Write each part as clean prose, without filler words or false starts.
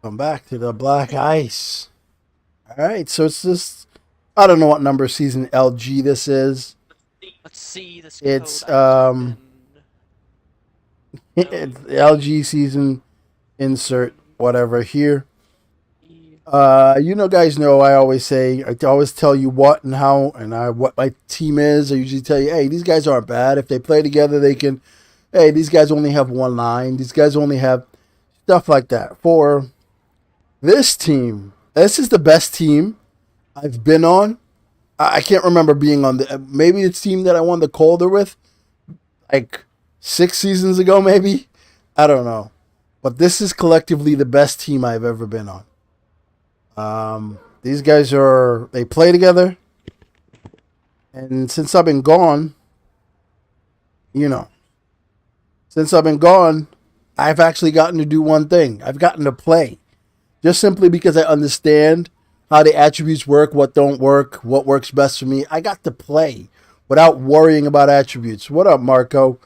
Come back to the black ice. All right, so it's this. I don't know what number season LG this is. Let's see this code It's I type in. it's LG. LG season insert whatever here. E. Guys know I always say I always tell you what and how and what my team is. I usually tell you, hey, these guys aren't bad. If they play together, they can. Hey, these guys only have one line. These guys only have stuff like that. For this team, this is the best team I've been on. I can't remember being on the maybe the team that I won the Calder with like 6 seasons ago, maybe. I don't know, but this is collectively the best team I've ever been on. These guys they play together, and since I've been gone, you know, since I've been gone, I've actually gotten to do one thing. I've gotten to play, just simply because I understand how the attributes work, what don't work, what works best for me. I got to play without worrying about attributes. What up, Marco?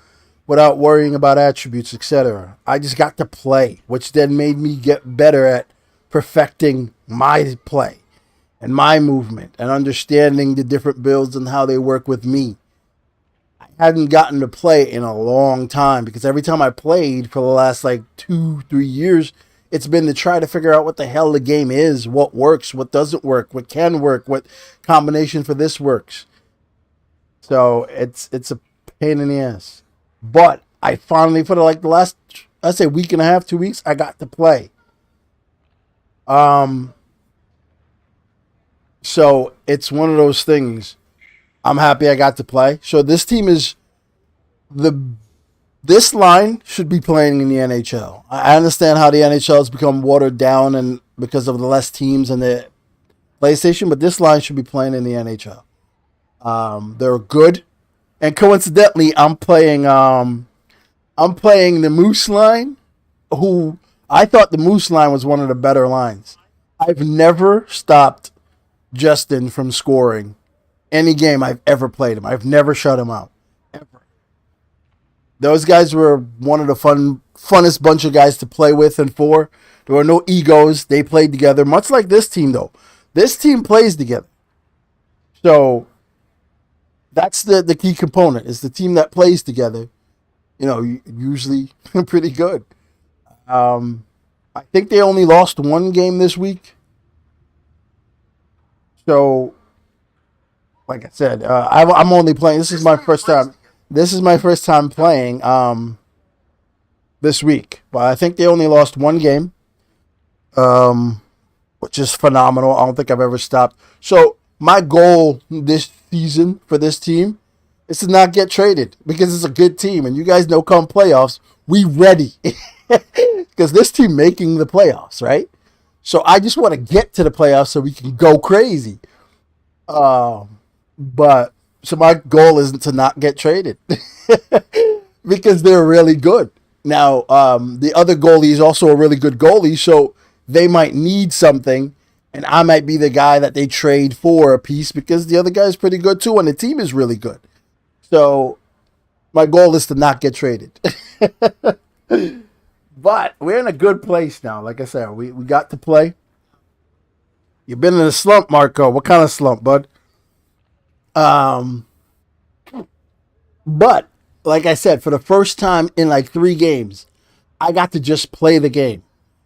Without worrying about attributes, etc. I just got to play, which then made me get better at perfecting my play and my movement and understanding the different builds and how they work with me. I hadn't gotten to play in a long time because every time I played for the last like 2, 3 years, it's been to try to figure out what the hell the game is, what works, what doesn't work, what combination for this works. So it's a pain in the ass. But I finally, for like the last, I say week and a half, 2 weeks, I got to play. Um, so it's one of those things. I'm happy I got to play. So this team is the this line should be playing in the NHL. I understand how the NHL has become watered down and because of the less teams and the PlayStation, but this line should be playing in the NHL. They're good, and coincidentally, I'm playing the Moose line, who I thought the Moose line was one of the better lines. I've never stopped Justin from scoring any game I've ever played him. I've never shut him out. Ever. Those guys were one of the funnest bunch of guys to play with and for. There were no egos. They played together, much like this team though. This team plays together. So that's the key component is the team that plays together. Usually pretty good. Um, I think they only lost one game this week. So, like I said, I'm only playing. This is my first time. This is my first time playing this week. But I think they only lost one game, um, which is phenomenal. I don't think I've ever stopped. So my goal this season for this team is to not get traded because it's a good team, and you guys know come playoffs, we ready because this team making the playoffs, right? So I just want to get to the playoffs so we can go crazy. But so my goal isn't to not get traded because they're really good. Now, the other goalie is also a really good goalie, so they might need something, and I might be the guy that they trade for a piece because the other guy is pretty good too, and the team is really good. So my goal is to not get traded. But we're in a good place now. Like I said, we got to play. You've been in a slump, Marco. What kind of slump, bud? Um, but like I said, for the first time in like 3 games, I got to just play the game.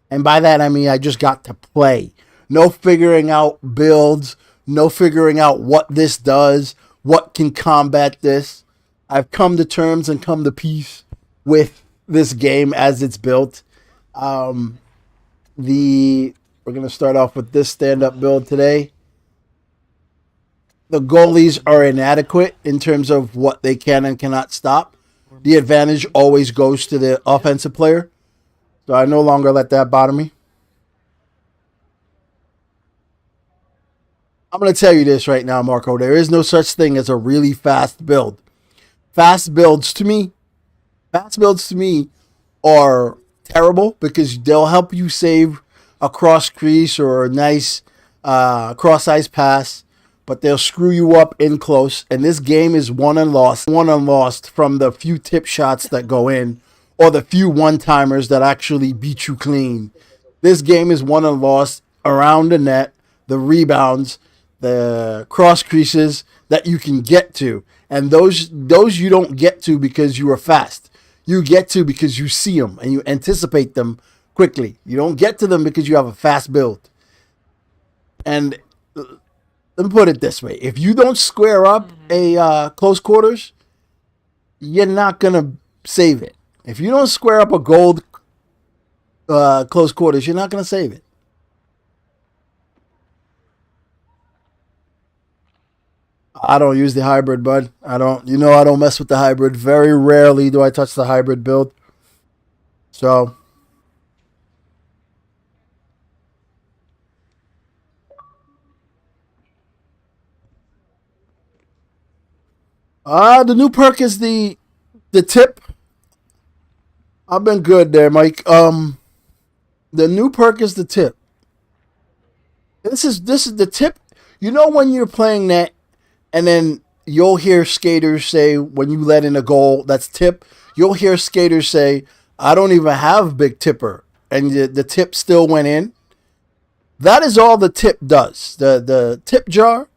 And by that, I mean I just got to play. No figuring out builds, no figuring out what this does, what can combat this. I've come to terms and come to peace with this game as it's built. Um, the We're gonna start off with this stand-up build today. The goalies are inadequate in terms of what they can and cannot stop. The advantage always goes to the offensive player. So I no longer let that bother me. I'm going to tell you this right now, Marco. There is no such thing as a really fast build. Fast builds to me, fast builds to me are terrible because they'll help you save a cross crease or a nice cross ice pass, but they'll screw you up in close. And this game is won and lost from the few tip shots that go in or the few one timers that actually beat you clean. This game is won and lost around the net, the rebounds, the cross creases that you can get to. And those you don't get to because you are fast. You get to because you see them and you anticipate them quickly. You don't get to them because you have a fast build. And let me put it this way. If you don't square up a close quarters, you're not going to save it. If you don't square up a gold close quarters, you're not going to save it. I don't use the hybrid, bud. I don't mess with the hybrid. Very rarely do I touch the hybrid build. So, the new perk is the tip. I've been good there, Mike. The new perk is the tip. This is the tip. You know when you're playing that, and then you'll hear skaters say when you let in a goal that's tip. You'll hear skaters say, "I don't even have big tipper," and the tip still went in. That is all the tip does. The tip jar,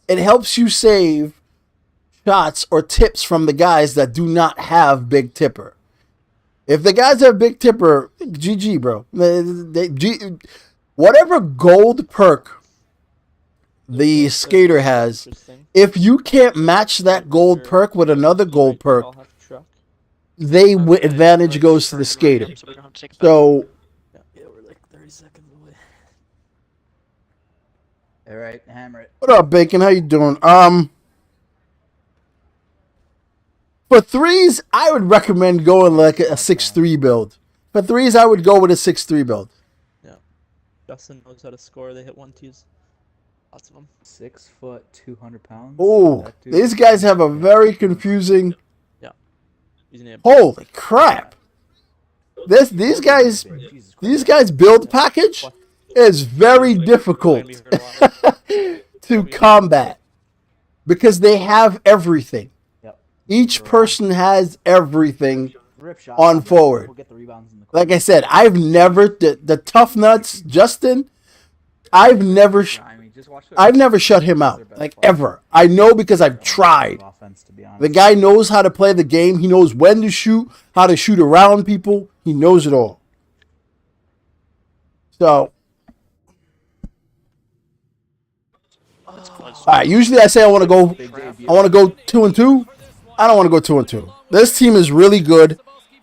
it helps you save shots or tips from the guys that do not have big tipper. If the guys have big tipper, GG, bro. Whatever gold perk the skater has, if you can't match that gold perk with another gold perk, advantage goes to the skater. So, yeah, we're like 30 seconds away. All right, hammer it. what up, Bacon? How you doing? For threes, I would recommend going like a 6-3 build. For threes, I would go with a 6-3 build. Yeah. Justin knows how to score. They hit 1-2s. Lots of them. 6 foot, 200 pounds. Oh, these guys have a very confusing. Yeah. Holy crap! These guys build package is very difficult to combat because they have everything. Each person has everything on forward. Like I said, I've never the tough nuts, Justin. I've never shut him out, like ever. I know because I've tried. The guy knows how to play the game. He knows when to shoot, how to shoot around people. He knows it all. So, all right. Usually I say I want to go 2-2. I don't want to go 2-2. This team is really good.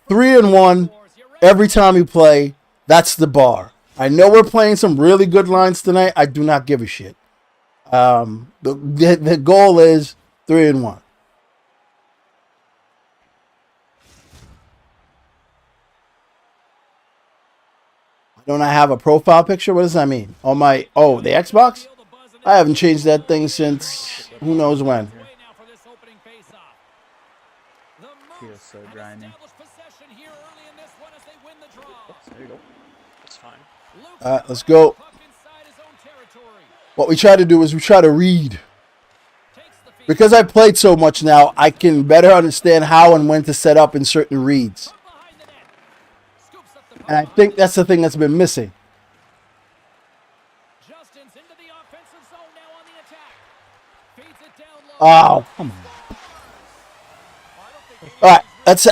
3-1 every time we play. That's the bar. I know we're playing some really good lines tonight. I do not give a shit. The goal is 3-1. Don't I have a profile picture? What does that mean? On my the Xbox? I haven't changed that thing since who knows when. Feels so grimy. There you go. That's fine. Let's go. What we try to do is we try to read. Because I played so much now, I can better understand how and when to set up in certain reads. And I think that's the thing that's been missing. Oh, come on. All right,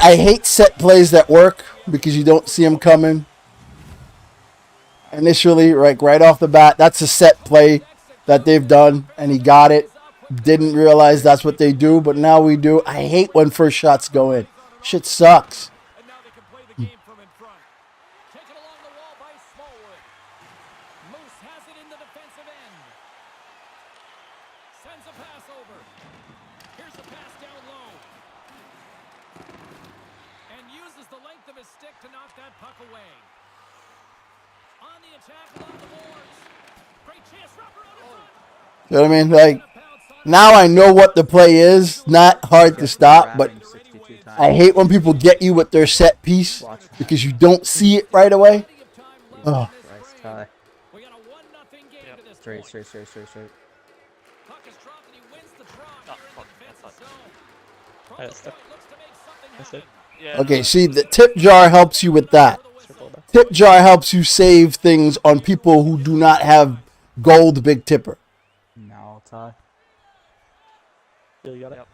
I hate set plays that work because you don't see them coming. Initially, right off the bat, that's a set play that they've done, and he got it. Didn't realize that's what they do, but now we do. I hate when first shots go in. Shit sucks. You know what I mean? Like, now I know what the play is. Not hard to stop, but I hate when people get you with their set piece because you don't see it right away. Oh. Straight. Okay, see, the tip jar helps you with that. tip jar helps you save things on people who do not have gold big tipper. Now I'll tie. You got it. Yep.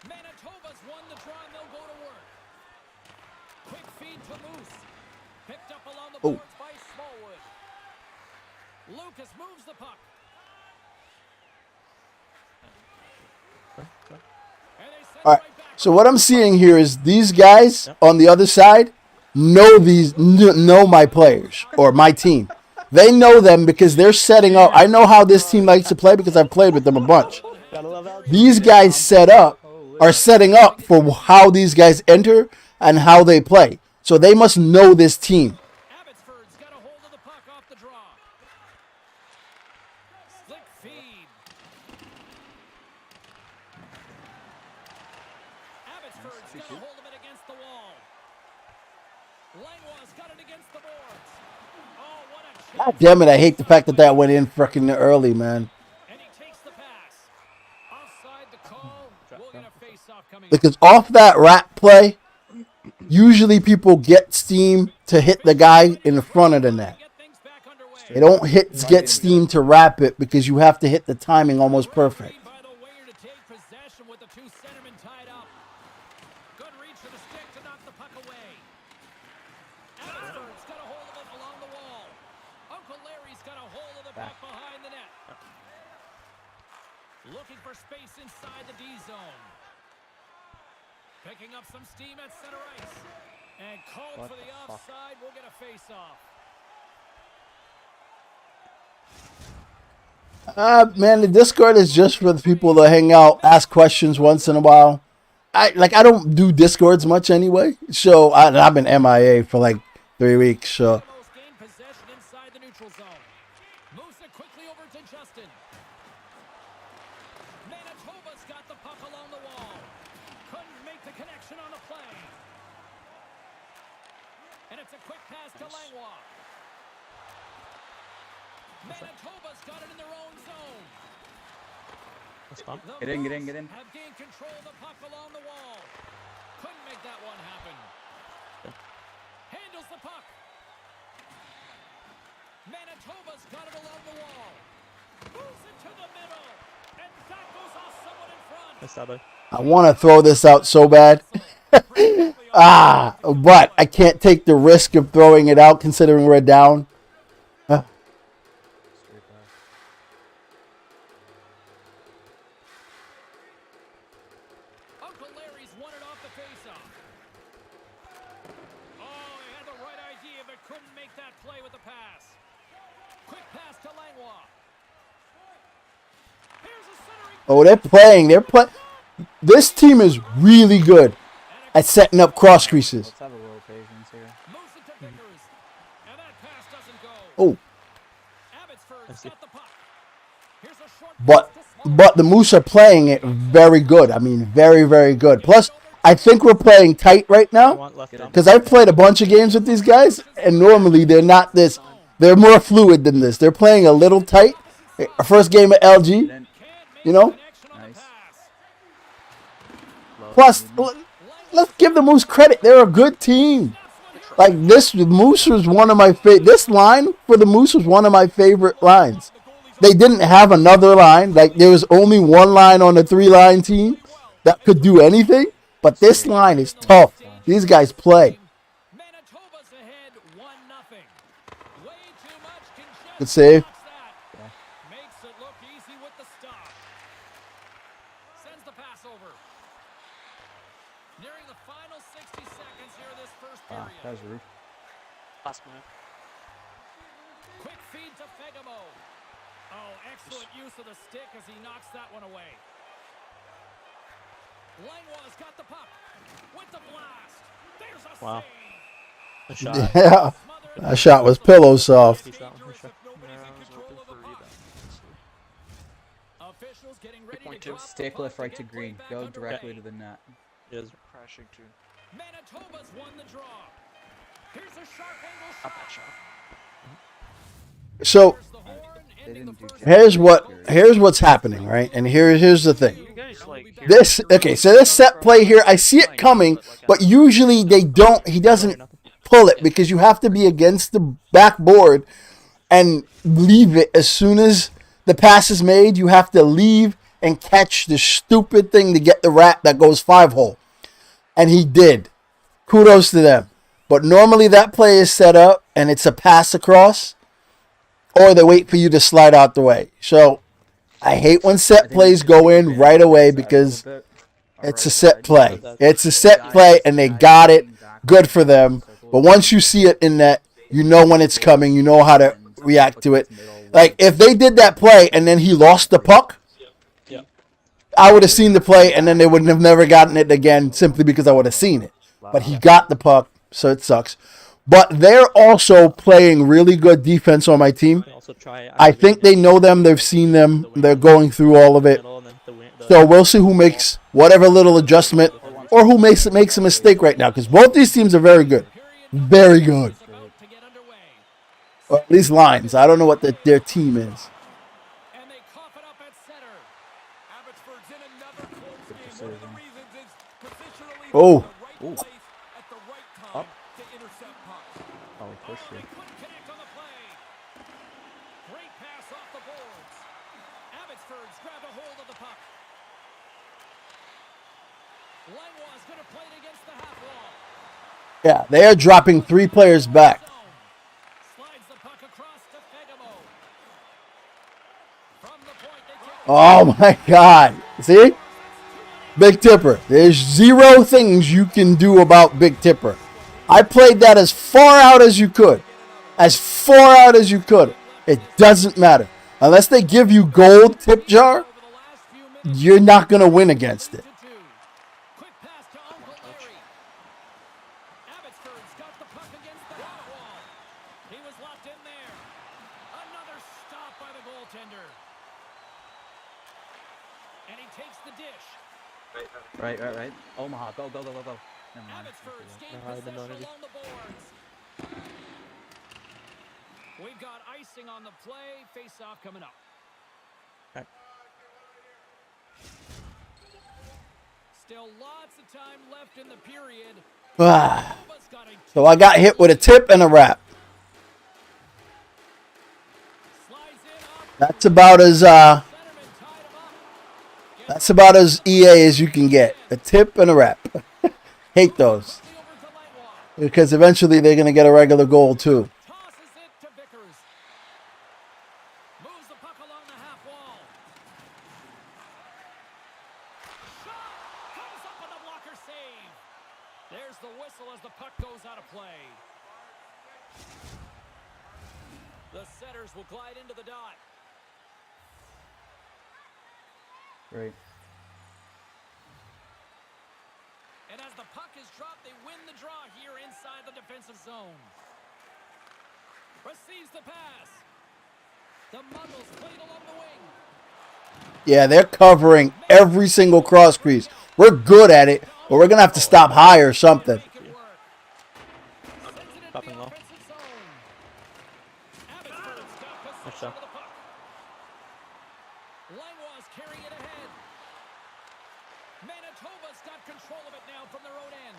Manitoba's won the draw and they'll go to work. Quick feed to Moose. Picked up along the Oh. boards by Smallwood. Lucas moves the puck. And they send All right. it right back. So what I'm seeing here is these guys on the other side know my players or my team. They know them because they're setting up. I know how this team likes to play because I've played with them a bunch. Gotta love Al. These guys are setting up for how these guys enter and how they play. So they must know this team. Abbotsford's got a hold of the puck off the draw. Slick feed. Abbotsford's got a hold of it against the wall. Langlois got it against the boards. Oh, what a God chance. damn it, I hate the fact that went in freaking early, man. And he takes the pass. Offside the call. We'll get a face-off coming. Because off that rat play, usually people get steam to hit the guy in the front of the net. Get things back underway. They don't get steam to wrap it because you have to hit the timing almost perfect. By the winger to take possession with the two centermen tied up. Good reach for the stick to knock the puck away. Abbotsford's got a hold of it along the wall. Uncle Larry's got a hold of the puck behind the net. Looking for space inside the D zone. Picking up some steam at center ice. And called What for the the fuck? offside. We'll get a face-off. Man, the Discord is just for the people that hang out, ask questions once in a while. I don't do Discords much anyway, so I've been MIA for like 3 weeks. So Almost gained possession inside the neutral zone. Moves it quickly over to Justin. Manitoba's got the puck along the wall. Couldn't make the connection on the play. And it's a quick pass to Langlois. Manitoba's got it in their own zone. That's fun. The Get in, get in, Moose get in. have gained control of the puck along the wall. Couldn't make that one happen. Handles the puck. Manitoba's got it along the wall. Moves it to the middle. And that goes off someone in front. Nice job, buddy. I want to throw this out so bad. But I can't take the risk of throwing it out considering we're down. Straight back. Uncle Larry's won it off the faceoff. Oh, he had the right idea, but couldn't make that play with the pass. Quick pass to Langlois. Here's a centering. Oh, they're playing. This team is really good at setting up cross creases. Let's have a little patience here. Moves it to Vickers. And that pass doesn't go. Oh, Abbotsford's got the puck. Here's a short but pass to Smallwood. the Moose are playing it very good. I mean, very, very good. Plus, I think we're playing tight right I now want left dump. because I've played a bunch of games with these guys, and normally they're not this. They're more fluid than this. They're playing a little tight. Our first game at LG, Then Can't make you know? the connection on the Nice. pass. low. Plus, let's give the Moose credit. They're a good team. Like this, the Moose was one of my favorite. This line for the Moose was one of my favorite lines. They didn't have another line. Like there was only one line on the 3-line team that could do anything. But this line is tough. These guys play. Manitoba's ahead 1-0. Way too much congestion. Good save. Watch that. Makes it look easy with the stop. Sends the pass over. Nearing the final 60 seconds here of this first Wow, period. that was rude. Last minute. Quick feed to Fegamo. Oh, excellent use of the stick as he knocks that one away. Langlois got the puck with the blast. There's a Wow. save. A shot. Yeah, Smothered. that shot was pillow soft. Piece that one for sure. Yeah, I was hoping for rebound. Officials getting ready to 3.2. drop the Stick puck lift to right to get play green. back Go underway. directly to the net. It is. Crashing too. Manitoba's won the draw. Here's a sharp angle Not shot. that shot. So There's the horn, They ending didn't the do first. jack. here's what's happening, right? And here's the thing. You guys like hear This the okay, so this set play here, I see it coming, but usually they don't. He doesn't. pull it because you have to be against the backboard and leave it as soon as the pass is made. You have to leave and catch the stupid thing to get the wrap that goes 5-hole. And he did. Kudos to them. But normally that play is set up and it's a pass across, or they wait for you to slide out the way. So I hate when set plays go in right away because it's a set play. It's a set play, and they got it. Good for them. But once you see it in that, you know when it's coming. You know how to react to it. Like, if they did that play and then he lost the puck, Yeah. I would have seen the play, and then they would have never gotten it again simply because I would have seen it. But he got the puck, so it sucks. But they're also playing really good defense on my team. Can also try I think they know them. They've seen them. They're going through all of it. So we'll see who makes whatever little adjustment or who makes a mistake right now, because both these teams are very good. Very good. Or at least lines. I don't know what their team is. And they cough it up at center. Abbotsford's in another close game. One of the reasons is positionally Oh. in the right place at the right time to intercept pucks. Probably pushed They you. couldn't connect on the play. Great pass off the boards. Abbotsford's grabbed a hold of the puck. Langlois going to play it against the half wall. Yeah, they are dropping 3 players back. Slides the puck across to Fegamo. From the point, they take Oh, my God. See? Big Tipper. There's 0 things you can do about Big Tipper. I played that as far out as you could. As far out as you could. It doesn't matter. Unless they give you gold tip jar, over the last few minutes. you're not going to win against it. Quick pass to Uncle Larry. Abbotsford's got the puck against the half wall. He was locked in there. Another stop by the goaltender. And he takes the dish. Right. Omaha, go. Never mind. Abbotsford's gained No, I didn't know possession anything. along the boards. We've got icing on the play. Face-off coming up. Okay. Still lots of time left in the period. Ah. Nova's got a So I got hit with a tip and a wrap. slides in off That's about as centerman, tied him up. that's about as EA as you can get. A tip and a wrap. Hate those. Over to Langlois. Because eventually they're going to get a regular goal too. Tosses it to Vickers. Moves the puck along the half wall. Shot! Comes up with a blocker save. There's the whistle as the puck goes out of play. The setters will glide into the dot. Right. And as the puck is dropped, they win the draw here inside the defensive zone. Receives the pass. The Muggles played along the wing. Yeah, they're covering every single cross crease. We're good at it, but we're going to have to stop high or something. Make it work. Sends it into Popping the low. offensive zone. Abbotsford's got Nice possession shot. of the puck. Langlois carrying it ahead. Manitoba's got control of it now from their own end.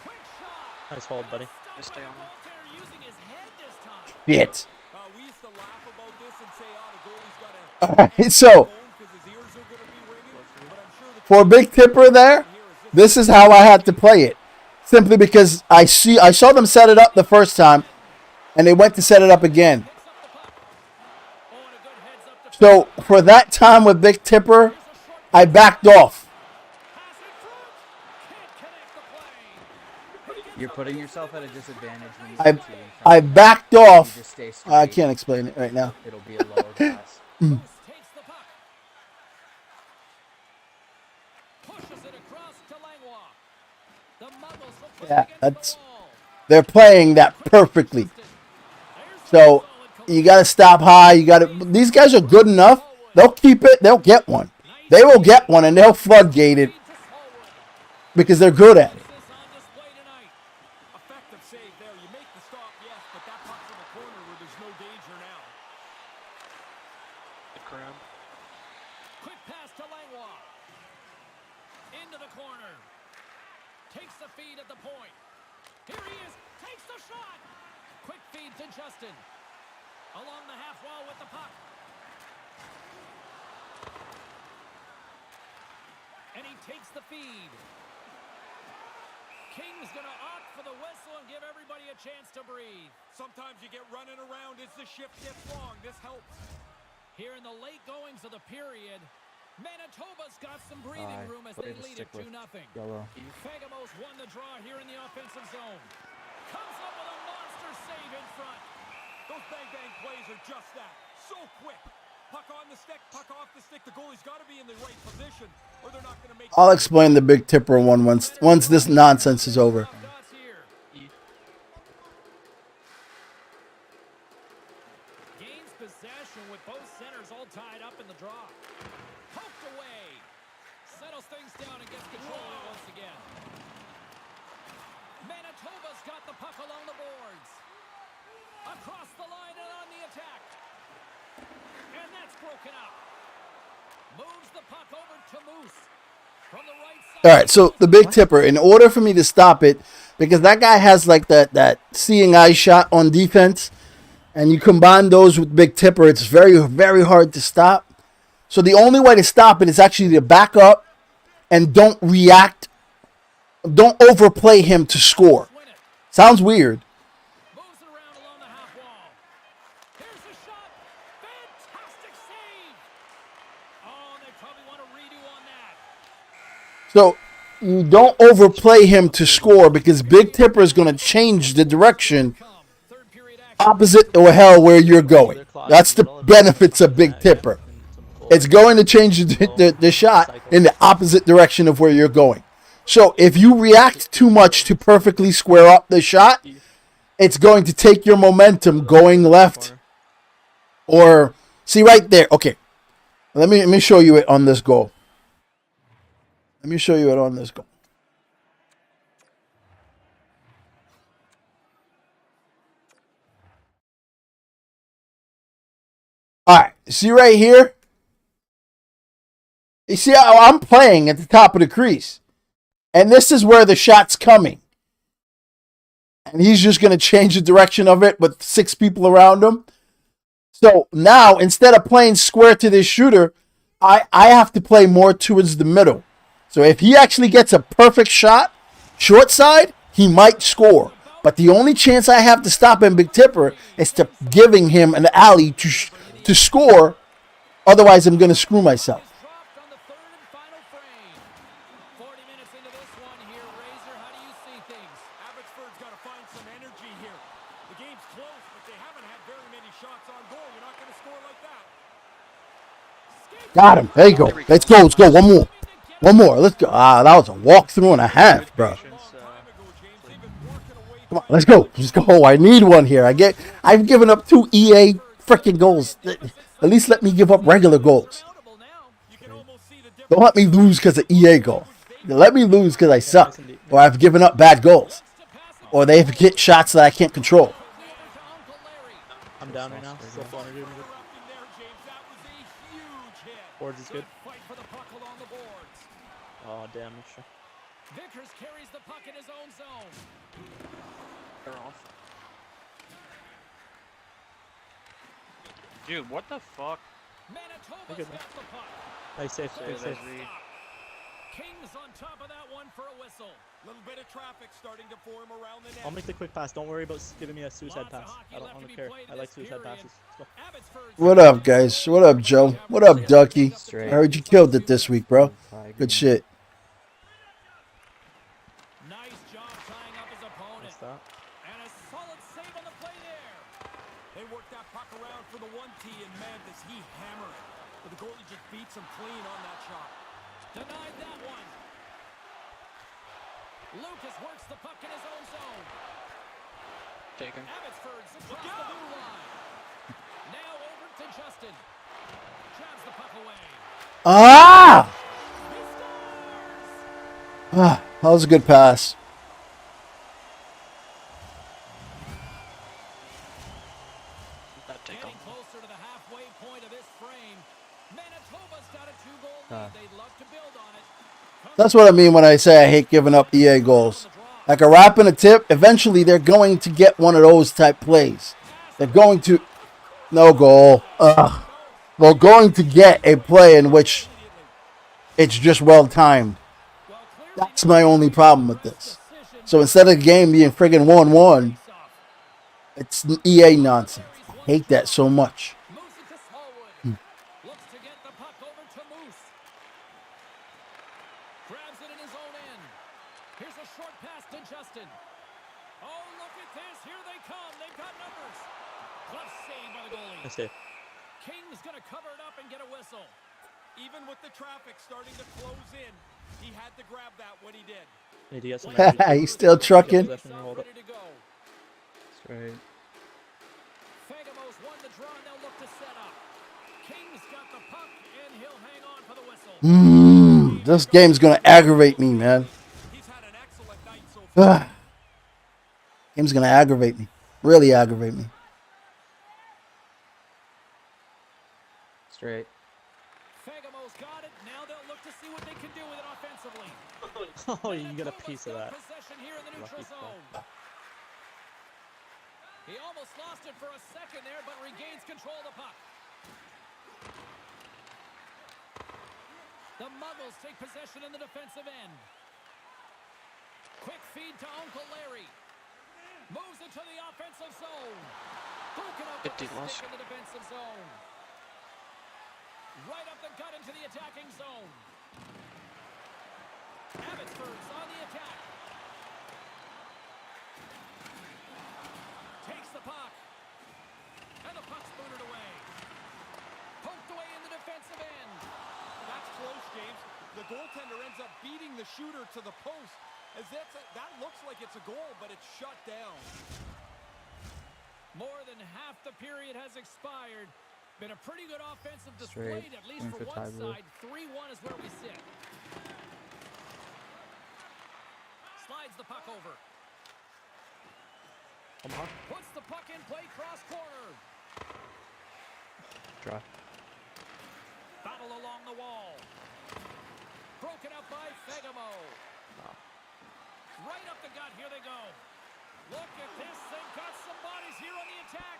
Quick shot. Nice hold, buddy. Just stay on him. Goaltender using his head this time. Shit. We used to laugh about this and say, the goalie's got to All right, so because his ears are going to be ringing. But I'm sure the for Big Tipper there, this is how I had to play it. Simply because I saw them set it up the first time, and they went to set it up again. picks up the puck. Oh, and a good heads up to So for that time with Big Tipper, I backed off. pass in front. Can't connect the play. You're putting yourself at a disadvantage when you I- get two in front. I backed You off. just stay straight. I can't explain it right now. It'll be a lower pass. Moose takes the puck. Pushes it across to Langlois. The Muggles will play Yeah, against that's- the wall. They're playing that perfectly. There's So you got to stop high. These guys are good enough. They'll keep it. They'll get one. They will get one, and they'll floodgate it to Smallwood. because they're good at it. This on display tonight. Effective save there. You make the stop, yes, but that puck's in the corner where there's no danger now. Good grab. Quick pass to Langlois. Into the corner. Takes the feed at the point. Here he shot. Quick feed to Justin. Along the half wall with the puck. And he takes the feed. King's going to opt for the whistle and give everybody a chance to breathe. Sometimes you get running around as the shift gets long. This helps. Here in the late goings of the period, Manitoba's got some breathing room as they lead it 2-0. Yellow. Fagamos won the draw here in the offensive zone. Comes up with a monster save in front. Those bang-bang plays are just that. So quick. Puck on the stick, puck off the stick. The goalie's got to be in the right position, or they're not going to make. I'll explain the big tipper one once this nonsense is over. Gains possession with both centers all tied up in the draw. Poked away. Settles things down and gets control of it once again. Manitoba's got the puck along the boards. Across the line and on the attack. And that's broken up. Moves the puck over to Moose. From the right side. All right, so the big tipper, in order for me to stop it, because that guy has like that seeing eye shot on defense, and you combine those with big tipper, it's very, very hard to stop. So the only way to stop it is actually to back up and don't react. Don't overplay him to score. Sounds weird. Moves it around along the half wall. Here's the shot. Fantastic save. Oh, they probably want a redo on that. So you don't overplay him to score because big tipper is going to change the direction Third period action. opposite or hell where you're going. That's the benefits of big tipper. It's going to change the shot in the opposite direction of where you're going. So if you react too much to perfectly square up the shot, it's going to take your momentum going left. Or see right there. Okay, let me show you it on this goal. Let me show you it on this goal. All right, see right here? You see how I'm playing at the top of the crease. And this is where the shot's coming. And he's just going to change the direction of it with 6 people around him. So now, instead of playing square to this shooter, I have to play more towards the middle. So if he actually gets a perfect shot, short side, he might score. But the only chance I have to stop him, big tipper, is to giving him an alley to score. Otherwise, I'm going to screw myself. Dropped on the third and final frame. 40 minutes into this one here, Razor. How do you see things? Abbotsford's got to find some energy here. The game's close, but they haven't had very many shots on goal. You're not going to score like that. Got him. There you go. Let's go. Let's go. One more. One more. Let's go. Ah, that was a walkthrough and a half, bro. Time ago, James, they've been working away. Come on, let's go. Let's go. I need one here. I've given up 2 EA freaking goals. At least let me give up regular goals. You can almost see the difference. Don't let me lose because of EA goal. Let me lose because I suck. Or I've given up bad goals. Or they get shots that I can't control. I'm down right now. Still 400. Interrupting there, James. That was a huge hit. Boards is good. Fight for the puck along the boards. Oh, damn. That's sure. Vickers carries the puck in his own zone. They're off. Dude, what the fuck? Manitoba's good, got the puck. Nice save. Good save. Kings on top of that one for a whistle. Little bit of traffic starting to form around the net. I'll make the quick pass. Don't worry about giving me a suicide Lots of pass. hockey I left don't to be care. played in I like this suicide period. passes. Let's go. Abbotsford's What up, guys? What up, Joe? What up, Ducky? I heard you killed it this week, bro. Good shit. nice job tying up his opponent. What's that? And a solid save on the play there. They work that puck around for the 1T, and man, does he hammer it. But the goalie just beats him clean on that shot. Denied that one. Lucas works the puck in his own zone. Taken. Abbotsford's across the blue line. Now over to Justin. Jabs the puck away. Ah! He scores! Ah, that was a good pass. That take Getting off. closer to the halfway point of this frame. Manitoba's got a 2-goal lead. They'd love to build on it. That's what I mean when I say I hate giving up EA goals. like a wrap and a tip, eventually they're going to get one of those type plays. They're going to, no goal. Ugh. They're going to get a play in which it's just well timed. That's my only problem with this. So instead of the game being friggin' 1-1, it's EA nonsense. I hate that so much. Moves it to Smallwood. Looks to get the puck over to Moose. Grabs it in his own end. Here's a short pass to Justin. Oh, look at this. Here they come. They've got numbers. Glove save by the goalie. I see. King's going to cover it up and get a whistle. Even with the traffic starting to close in, he had to grab that when he did. Hey, do you have some He's still trucking. Possession, hold it. Ready to go. Straight. Fagamo's won the draw. Now look to set up. King's got the puck, and he'll hang on for the whistle. This game's gonna aggravate me, man. He's had an excellent night so far. Game's gonna aggravate me. Really aggravate me. Straight. Fagamo's got it. Now they'll look to see what they can do with it offensively. Oh, you can get a piece of that. Possession here in the neutral Lucky zone. He almost lost it for a second there, but regains control of the puck. The Muggles take possession in the defensive end. Quick feed to Uncle Larry. Moves into the offensive zone. Broken up with the stick in the defensive zone. Right up the gut into the attacking zone. Abbotsford's on the attack. Takes the puck. And the puck's booted away. Poked away in the defensive end. That's close, James. The goaltender ends up beating the shooter to the post. As that looks like it's a goal, but it's shut down. More than half the period has expired. Been a pretty good offensive display, Straight. at least Going for for one tie blue. side. 3-1 is where we sit. Slides the puck over. Puts the puck in play cross corner. Try. Battle along the wall. Broken up by Fagamo. Right up the gut. Here they go. Look at this. They've got some bodies here on the attack.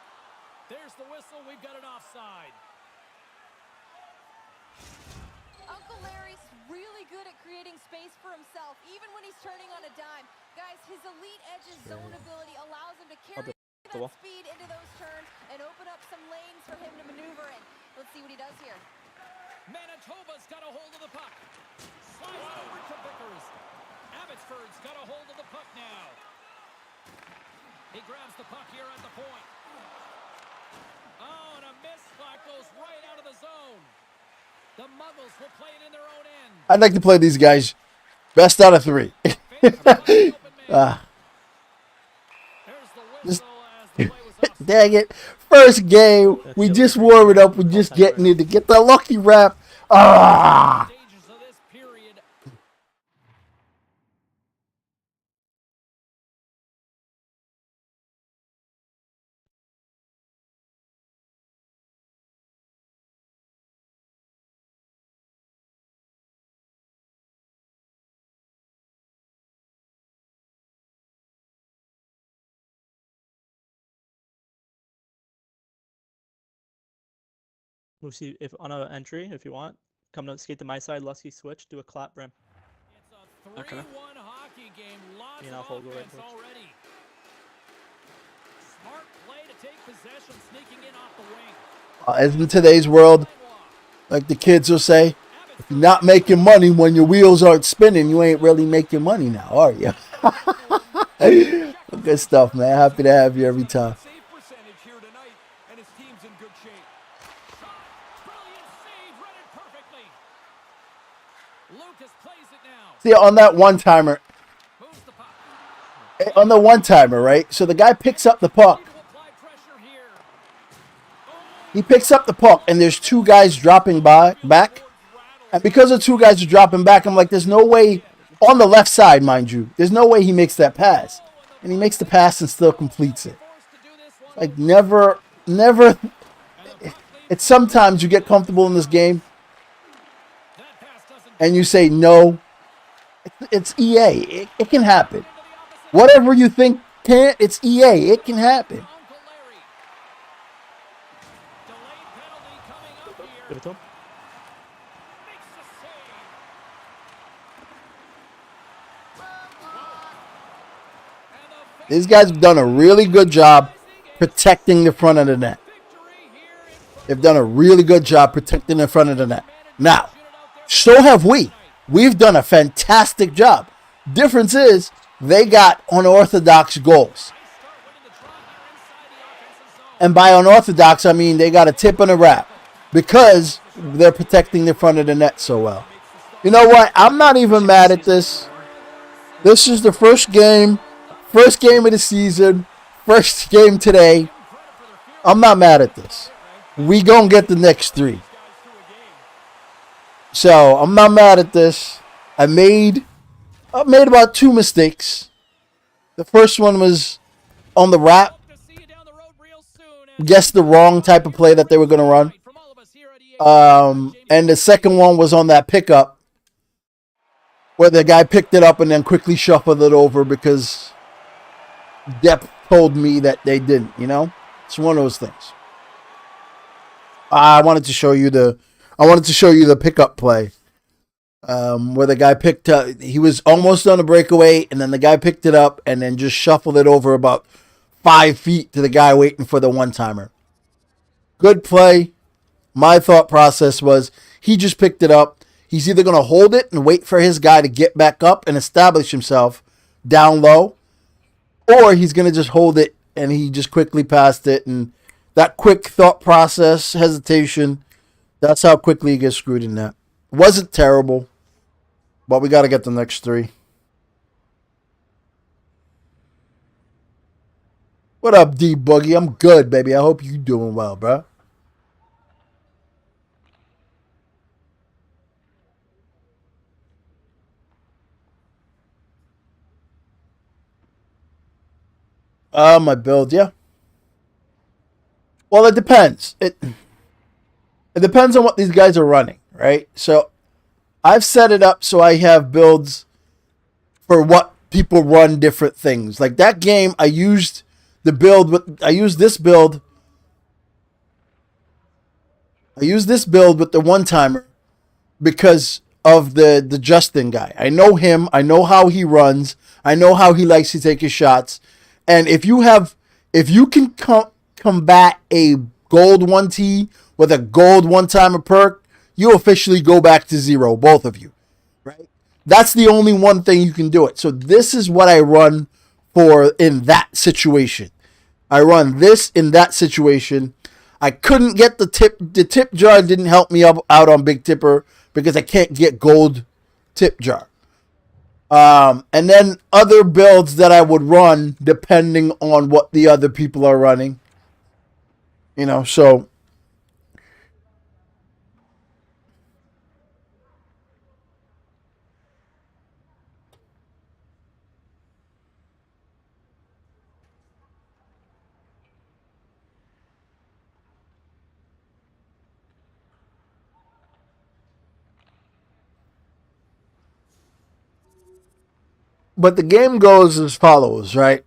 There's the whistle. We've got an offside. Uncle Larry's really good at creating space for himself, even when he's turning on a dime. Guys, his elite edge's zone ability allows him to carry that speed into those turns and open up some lanes for him to maneuver in. Let's see what he does here. Manitoba's got a hold of the puck. Slides it over to Vickers. Abbotsford's got a hold of the puck now. He grabs the puck here at the point. Oh, and a misfire goes right out of the zone. The Muggles will play it in their own end. I'd like to play these guys best out of 3. There's the whistle as the play was offside. Dang it. First game. We just warmed up. We're just getting it to get the lucky wrap. Stages of this period. Moosey, if on an entry, if you want, come to skate to my side, Lusky switch, do a clap brim. It's a 3-1 hockey game. Lots You know, of hold the right offense push. already. Smart play to take possession, sneaking in off the wing. As in today's world, like the kids will say, if you're not making money when your wheels aren't spinning, you ain't really making money now, are you? Good stuff, man. Happy to have you every time. Save percentage here tonight, and his team's in good shape. Shot. Brilliant save. Read it perfectly. Lucas plays it now. See, on that one-timer, Moves the puck. on the one-timer, right? So the guy picks up the puck. To apply pressure here. He picks up the puck, and there's 2 guys dropping back. And because the 2 guys are dropping back, I'm like, there's no way, on the left side, mind you, there's no way he makes that pass. And he makes the pass and still completes it. Forced to do this one. Like, never, it's sometimes you get comfortable in this game, That pass doesn't and you say, no, it's EA. It can happen. into the opposite Whatever you think can't, it's EA. It can happen. Uncle Larry. Delayed penalty coming up here. Give it to him. Makes the save. And the These guys have done a really good job protecting the front of the net. victory here in front They've done a really good job protecting the front of the net. Now, so have we. We've done a fantastic job. Difference is, they got unorthodox goals. And by unorthodox, I mean they got a tip and a wrap because they're protecting the front of the net so well. You know what? I'm not even mad at this. This is the first game of the season, first game today. I'm not mad at this. We gonna get the next 3. So I'm not mad at this. I made about 2 mistakes. The first one was on the wrap. to see you down the road real soon. Guessed the wrong type of play that they were gonna run. From all of us here at EA. And the second one was on that pickup where the guy picked it up and then quickly shuffled it over because depth told me that they didn't, you know? It's one of those things. I wanted to show you the pickup play. Where the guy picked up, he was almost on a breakaway, and then the guy picked it up and then just shuffled it over about 5 feet to the guy waiting for the one-timer. Good play. My thought process was he just picked it up. He's either going to hold it and wait for his guy to get back up and establish himself down low, or he's going to just hold it and he just quickly passed it. And that quick thought process, hesitation, that's how quickly he gets screwed in that. Wasn't terrible, but we got to get the next 3. What up, D Boogie? I'm good, baby. I hope you doing well, bro. My build, yeah. Well, it depends. It depends on what these guys are running, right? So I've set it up so I have builds for what people run different things. Like that game, I used this build with the one-timer because of the Justin guy. I know him. I know how he runs. I know how he likes to take his shots. And if you can combat a gold 1T with a gold one-timer perk, you officially go back to 0, both of you, right? That's the only one thing you can do it. So this is what I run for in that situation. I run this in that situation. I couldn't get the tip. The tip jar didn't help me out on Big Tipper because I can't get gold tip jar. And then other builds that I would run depending on what the other people are running. You know, so but the game goes as follows, right?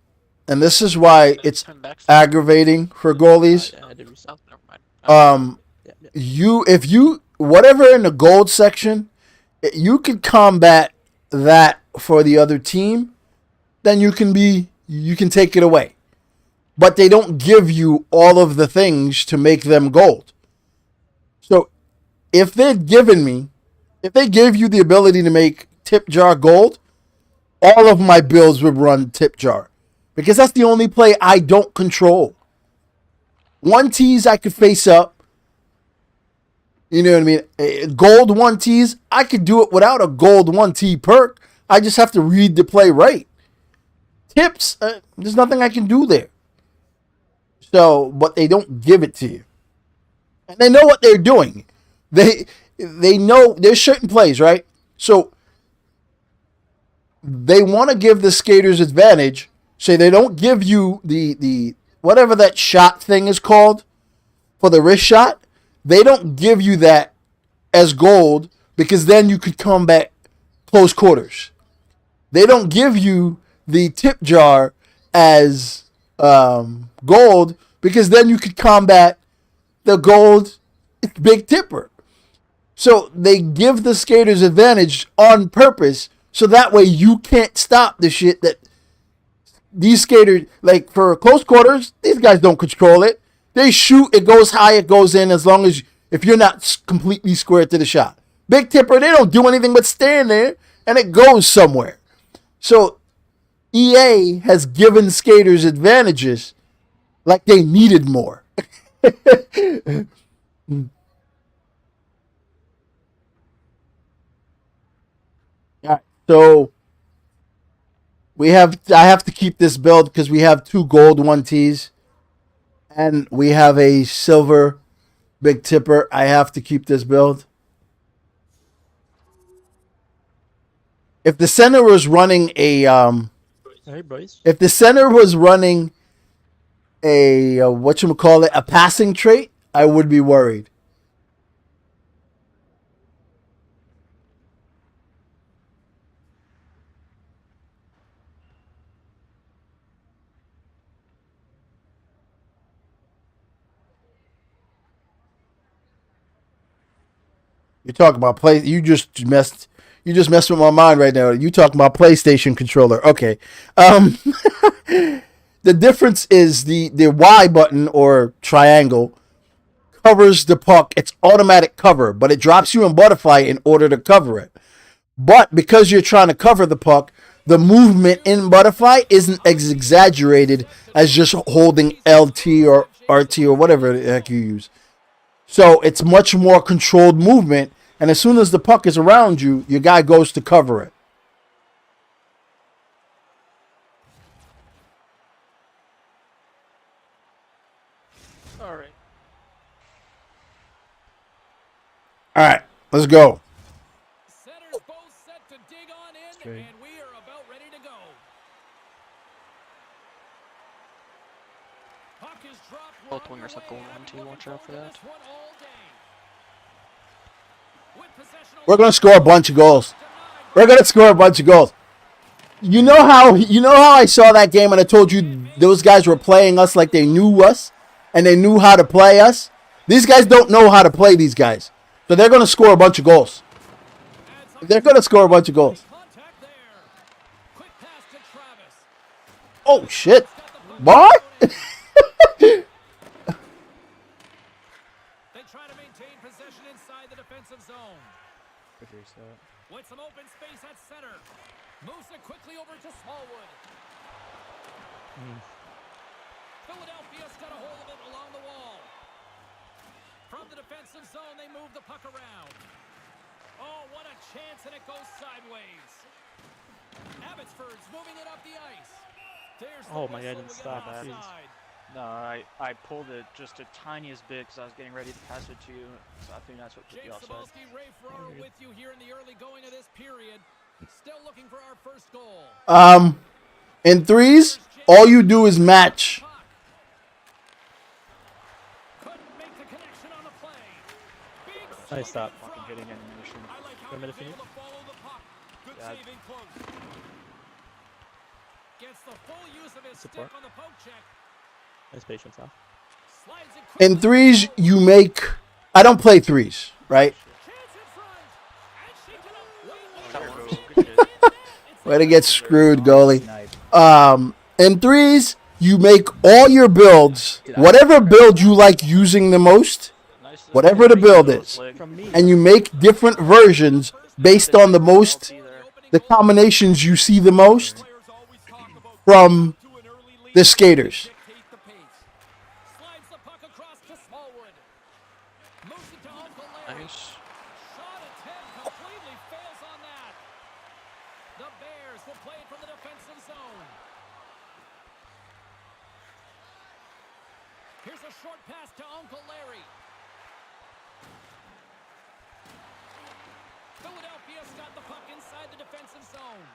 And this is why it's aggravating for goalies. Yeah, I did reset. Oh, never mind. Yeah. If you whatever in the gold section, you could combat that for the other team, then you can take it away. But they don't give you all of the things to make them gold. So if they gave you the ability to make tip jar gold, all of my builds would run tip jar. Because that's the only play I don't control. 1Ts I could face up. You know what I mean? Gold 1Ts, I could do it without a gold 1T perk. I just have to read the play right. Tips, there's nothing I can do there. So, but they don't give it to you. And they know what they're doing. They know there's certain plays, right? So they want to give the skaters advantage. So they don't give you the whatever that shot thing is called for the wrist shot. They don't give you that as gold because then you could combat close quarters. They don't give you the tip jar as gold, because then you could combat the gold big tipper. So they give the skaters advantage on purpose, so that way you can't stop the shit that these skaters, like for close quarters, these guys don't control it. They shoot, it goes high, it goes in, as long as if you're not completely square to the shot. Big tipper, they don't do anything but stand there and it goes somewhere. So EA has given skaters advantages like they needed more. All right, so I have to keep this build because we have 2 gold 1Ts and we have a silver big tipper. I have to keep this build. If the center was running a Hey, boys. if the center was running a whatchamacallit, a passing trait, I would be worried. You're talking about play. You just messed with my mind right now. You talking about PlayStation controller? Okay. The difference is the Y button or triangle covers the puck. It's automatic cover, but it drops you in butterfly in order to cover it. But because you're trying to cover the puck, the movement in butterfly isn't as exaggerated as just holding LT or RT or whatever the heck you use. So it's much more controlled movement, and as soon as the puck is around you, your guy goes to cover it. All right. All right, let's go. Centers both set to dig on in, Straight. and we are about ready to go. Puck is dropped. We're Both wingers have goal underway. 1-2. Looking Watch out for forward that. to this one all day. With possession We're gonna score a bunch of goals. We're gonna score a bunch of goals. You know how I saw that game and I told you those guys were playing us like they knew us and they knew how to play us? These guys don't know how to play these guys. So they're gonna score a bunch of goals. They're gonna score a bunch of goals. contact there. Quick pass to Travis. Oh shit. What? They try to maintain possession inside the defensive zone. Good reset. With some open space at center. Moves it quickly over to Smallwood. Philadelphia's got a hold of it along the wall. From the defensive zone, they move the puck around. Oh, what a chance, and it goes sideways. Abbotsford's moving it up the ice. There's the Oh my God, whistle. didn't We get stop an that. offside. No, I pulled it just a tiniest bit because I was getting ready to pass it to you. So I think that's what put Jake you offside. Cebulski, Ray Ferraro with you here in the early going of this period. Still looking for our first goal. In threes, all you do is match. Couldn't make the connection on the play. Big Nice stop. Fucking hitting ammunition. I like how Go he's minute able finish. to follow the puck. Good Yeah. save in close. Gets the full use of his Support. stick on the poke check. Nice patience, huh? Slides it In quickly. threes, you make. I don't play threes, right? Chance in front. And she can That wait. works. Good shit. Way to get screwed, goalie. Nice. In threes, you make all your builds, whatever build you like using the most, Nice. whatever the build is, From me. and you make different versions based on the most, the combinations you see the most Players always talk about from to an early lead. the skaters. Dictate the pace. Slides the puck across to Smallwood. Moves it to Uncle Larry. Nice. Shot attempt completely fails on that. The Bears will play it from the defensive zone. Here's a short pass to Uncle Larry. Philadelphia's got the puck inside the defensive zone.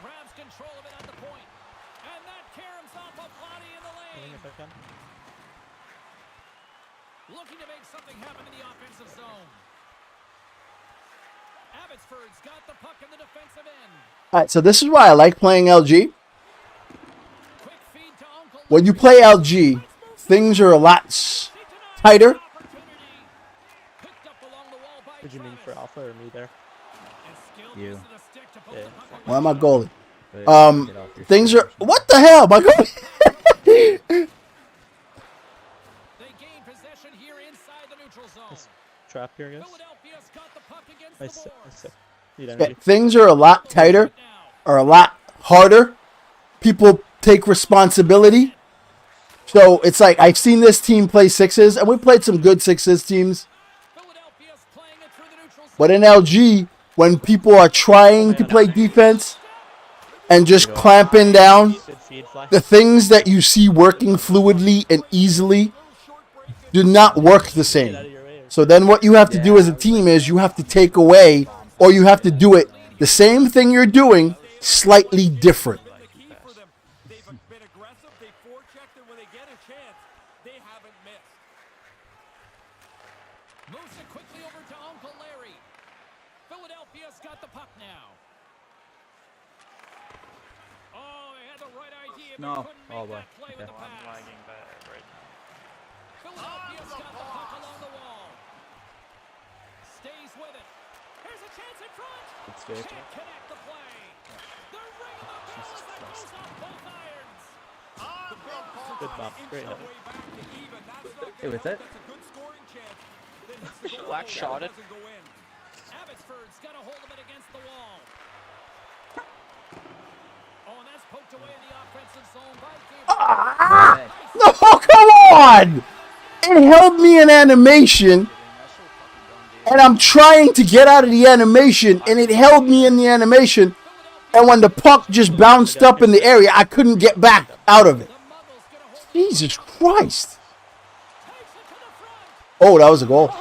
Grabs control of it at the point. And that caroms off a body in the lane. If I can. Looking to make something happen in the offensive zone. Abbotsford's got the puck in the defensive end. All right, so this is why I like playing LG. Quick feed to Uncle When you Larry. play LG, things are a lot tighter. Opportunity. Picked up along the wall by Did you mean for Travis. Alpha or me there? And Skill You. uses the stick to poke Yeah. the puck away. Why am I goalie? But get off your Things screen are. or something. What the hell, my goalie? They gain possession here inside the neutral zone. Nice trap here, I guess. Philadelphia's got the puck against Nice, the boards. nice. Need Okay, energy. things are a lot tighter, Now, are a lot harder. People take responsibility. So it's like I've seen this team play sixes, and we played some good sixes teams. Philadelphia's playing it through the neutral zone. But in LG, when people are trying to play defense and just clamping down, Good feed fly. the things that you see working fluidly and easily do not work the Get out same. of your way. So then what you have to do as a team is you have to take away, or you have to do it the same thing you're doing, slightly different. The key for them, they've been aggressive, they forechecked, and when they get a chance, they haven't missed. Moves it quickly over to Uncle Larry. Philadelphia's got the puck now. Oh, he had the right idea, but No. couldn't Oh, make boy. that play Okay. with the I'm pass. lagging bad right now. Philadelphia's got the puck along the wall. Stays with it. Here's a chance in front. Good stick. Can't connect the play. The ring of the bell as it goes off both irons. Good bump. Great Inch hit. their way back to even. That's not Hey, with good. it? That's a good scoring chance. That hits the goal Black line, shot it. doesn't go in. Abbotsford's got a hold of it against the wall. Oh, and that's poked away in the offensive zone by Gabriel. No, come on! It held me in animation, and I'm trying to get out of the animation, and it held me in the animation. And when the puck just bounced up in the area, I couldn't get back out of it. The Muggles get a hold of Jesus Christ! it, takes it to the front. Oh, that was a goal. Takes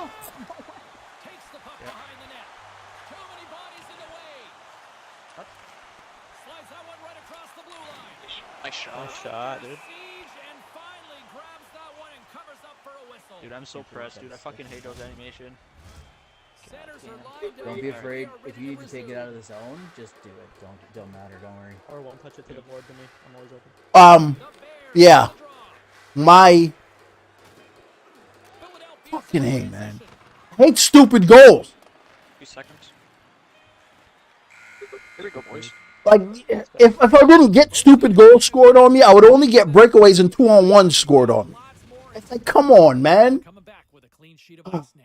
the puck behind the net. Too many bodies in the way. Slides that one right across the blue line. Nice shot. Nice shot, dude. Siege and finally grabs that one and covers up for a whistle. Dude, I'm so pressed, dude. I fucking hate those animation. Centers are lined up. Don't be They afraid. are If ready you to need to take it resume. out of the zone, just do it. Don't matter. Don't worry. Or one touch it to the board to me. I'm always open. The Bears Yeah, on the draw. my Philadelphia's fucking in hate, man. transition. Hate stupid goals. 2 seconds. Here we go, boys. Like, if I didn't get stupid goals scored on me, I would only get breakaways and 2-on-1s scored on me. Lots more. It's like, come on, man. Coming back with a clean sheet of ice next.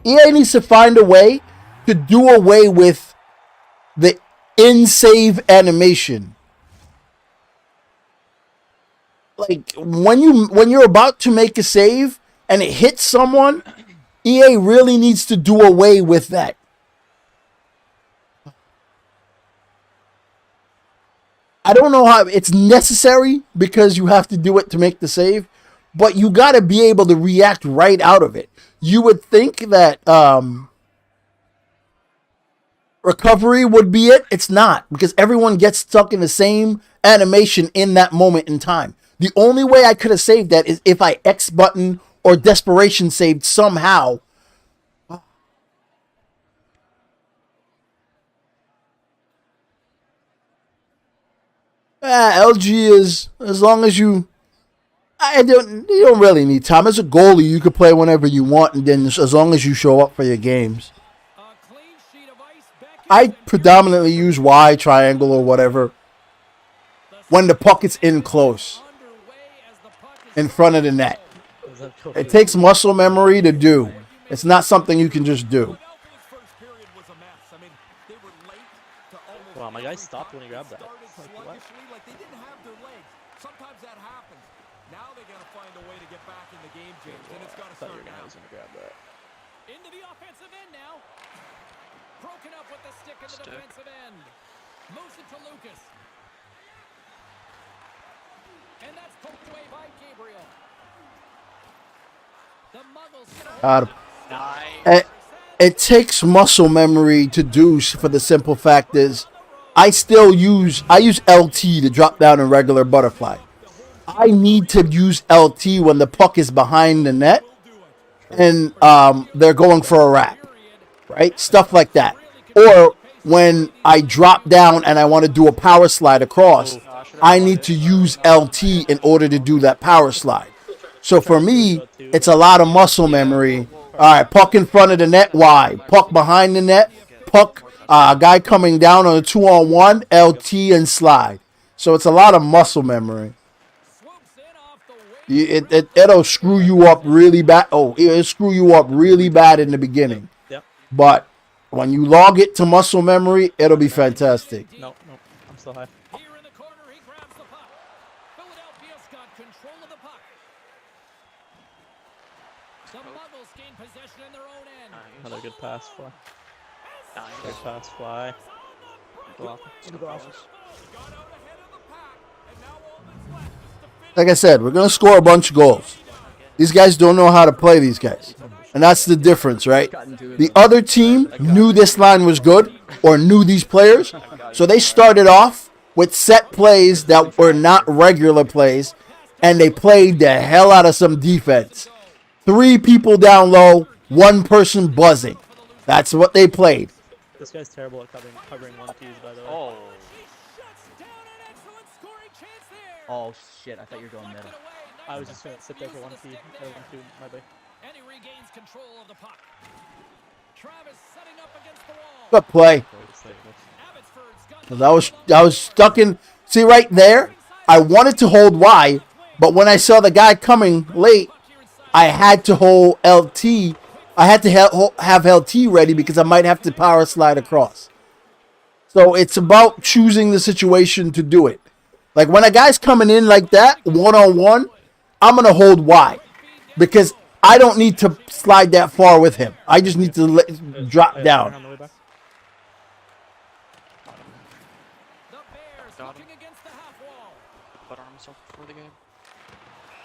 EA needs to find a way to do away with the in-save animation. Like when you're about to make a save and it hits someone, EA really needs to do away with that. I don't know how it's necessary because you have to do it to make the save, but you got to be able to react right out of it. You would think that recovery would be it. It's not, because everyone gets stuck in the same animation in that moment in time. The only way I could have saved that is if I X button or desperation saved somehow. LG is, as long as you don't really need time. As a goalie, you could play whenever you want, and then as long as you show up for your games. A clean sheet of ice. Beckett I and predominantly use Y, triangle, or whatever when the puck is in close, underway as the puck is in front of the net. Does that go It takes muscle memory to do. It's not something you can just do. Philadelphia's first period was a mess. I mean, they were late to almost Wow, my guy every stopped puck. when he grabbed that. Started Like, what? sluggishly, like they didn't have their legs. Sometimes that happens. Now they got to find a way to get back in the game, James, and it's got to I thought start you were now. gonna grab that. into the offensive end now. Broken up with the stick in the Stick. defensive end. Moves it to Lucas. And that's poked away by Gabriel. The Muggles get a hold God, of it. Nice. it takes muscle memory to do, for the simple fact is I use LT to drop down a regular butterfly. I need to use LT when the puck is behind the net and they're going for a wrap. right? Stuff like that. Or when I drop down and I want to do a power slide across, I need to use LT in order to do that power slide. So for me, it's a lot of muscle memory. All right, puck in front of the net, wide. Puck behind the net, puck, guy coming down on a 2-on-1, LT and slide. So it's a lot of muscle memory. It'll screw you up really bad. Oh, it'll screw you up really bad in the beginning. Yep. But when you log it to muscle memory, it'll be fantastic. No, I'm still high. Here in the corner, he grabs the puck. Philadelphia's got control of the puck. The Muggles gain possession in their own end. Another good pass, Fly. Good pass, Fly. Go off. Go off. Like I said, we're going to score a bunch of goals. These guys don't know how to play these guys. And that's the difference, right? The other team knew this line was good or knew these players. So they started off with set plays that were not regular plays. And they played the hell out of some defense. 3 people down low, 1 person buzzing. That's what they played. This guy's terrible at covering 1-2s, by the way. Oh. Oh shit! I thought you were going middle. I was just gonna sit there for 1-2, my bad. And he regains control of the puck. Travis setting up against the wall. Good play. I was stuck in. See right there? I wanted to hold Y, but when I saw the guy coming late, I had to hold LT. I had to have LT ready because I might have to power slide across. So it's about choosing the situation to do it. Like when a guy's coming in like that, 1-on-1, I'm going to hold Y because I don't need to slide that far with him. I just need to drop down. The Bears looking against the half wall. Put on himself before the game.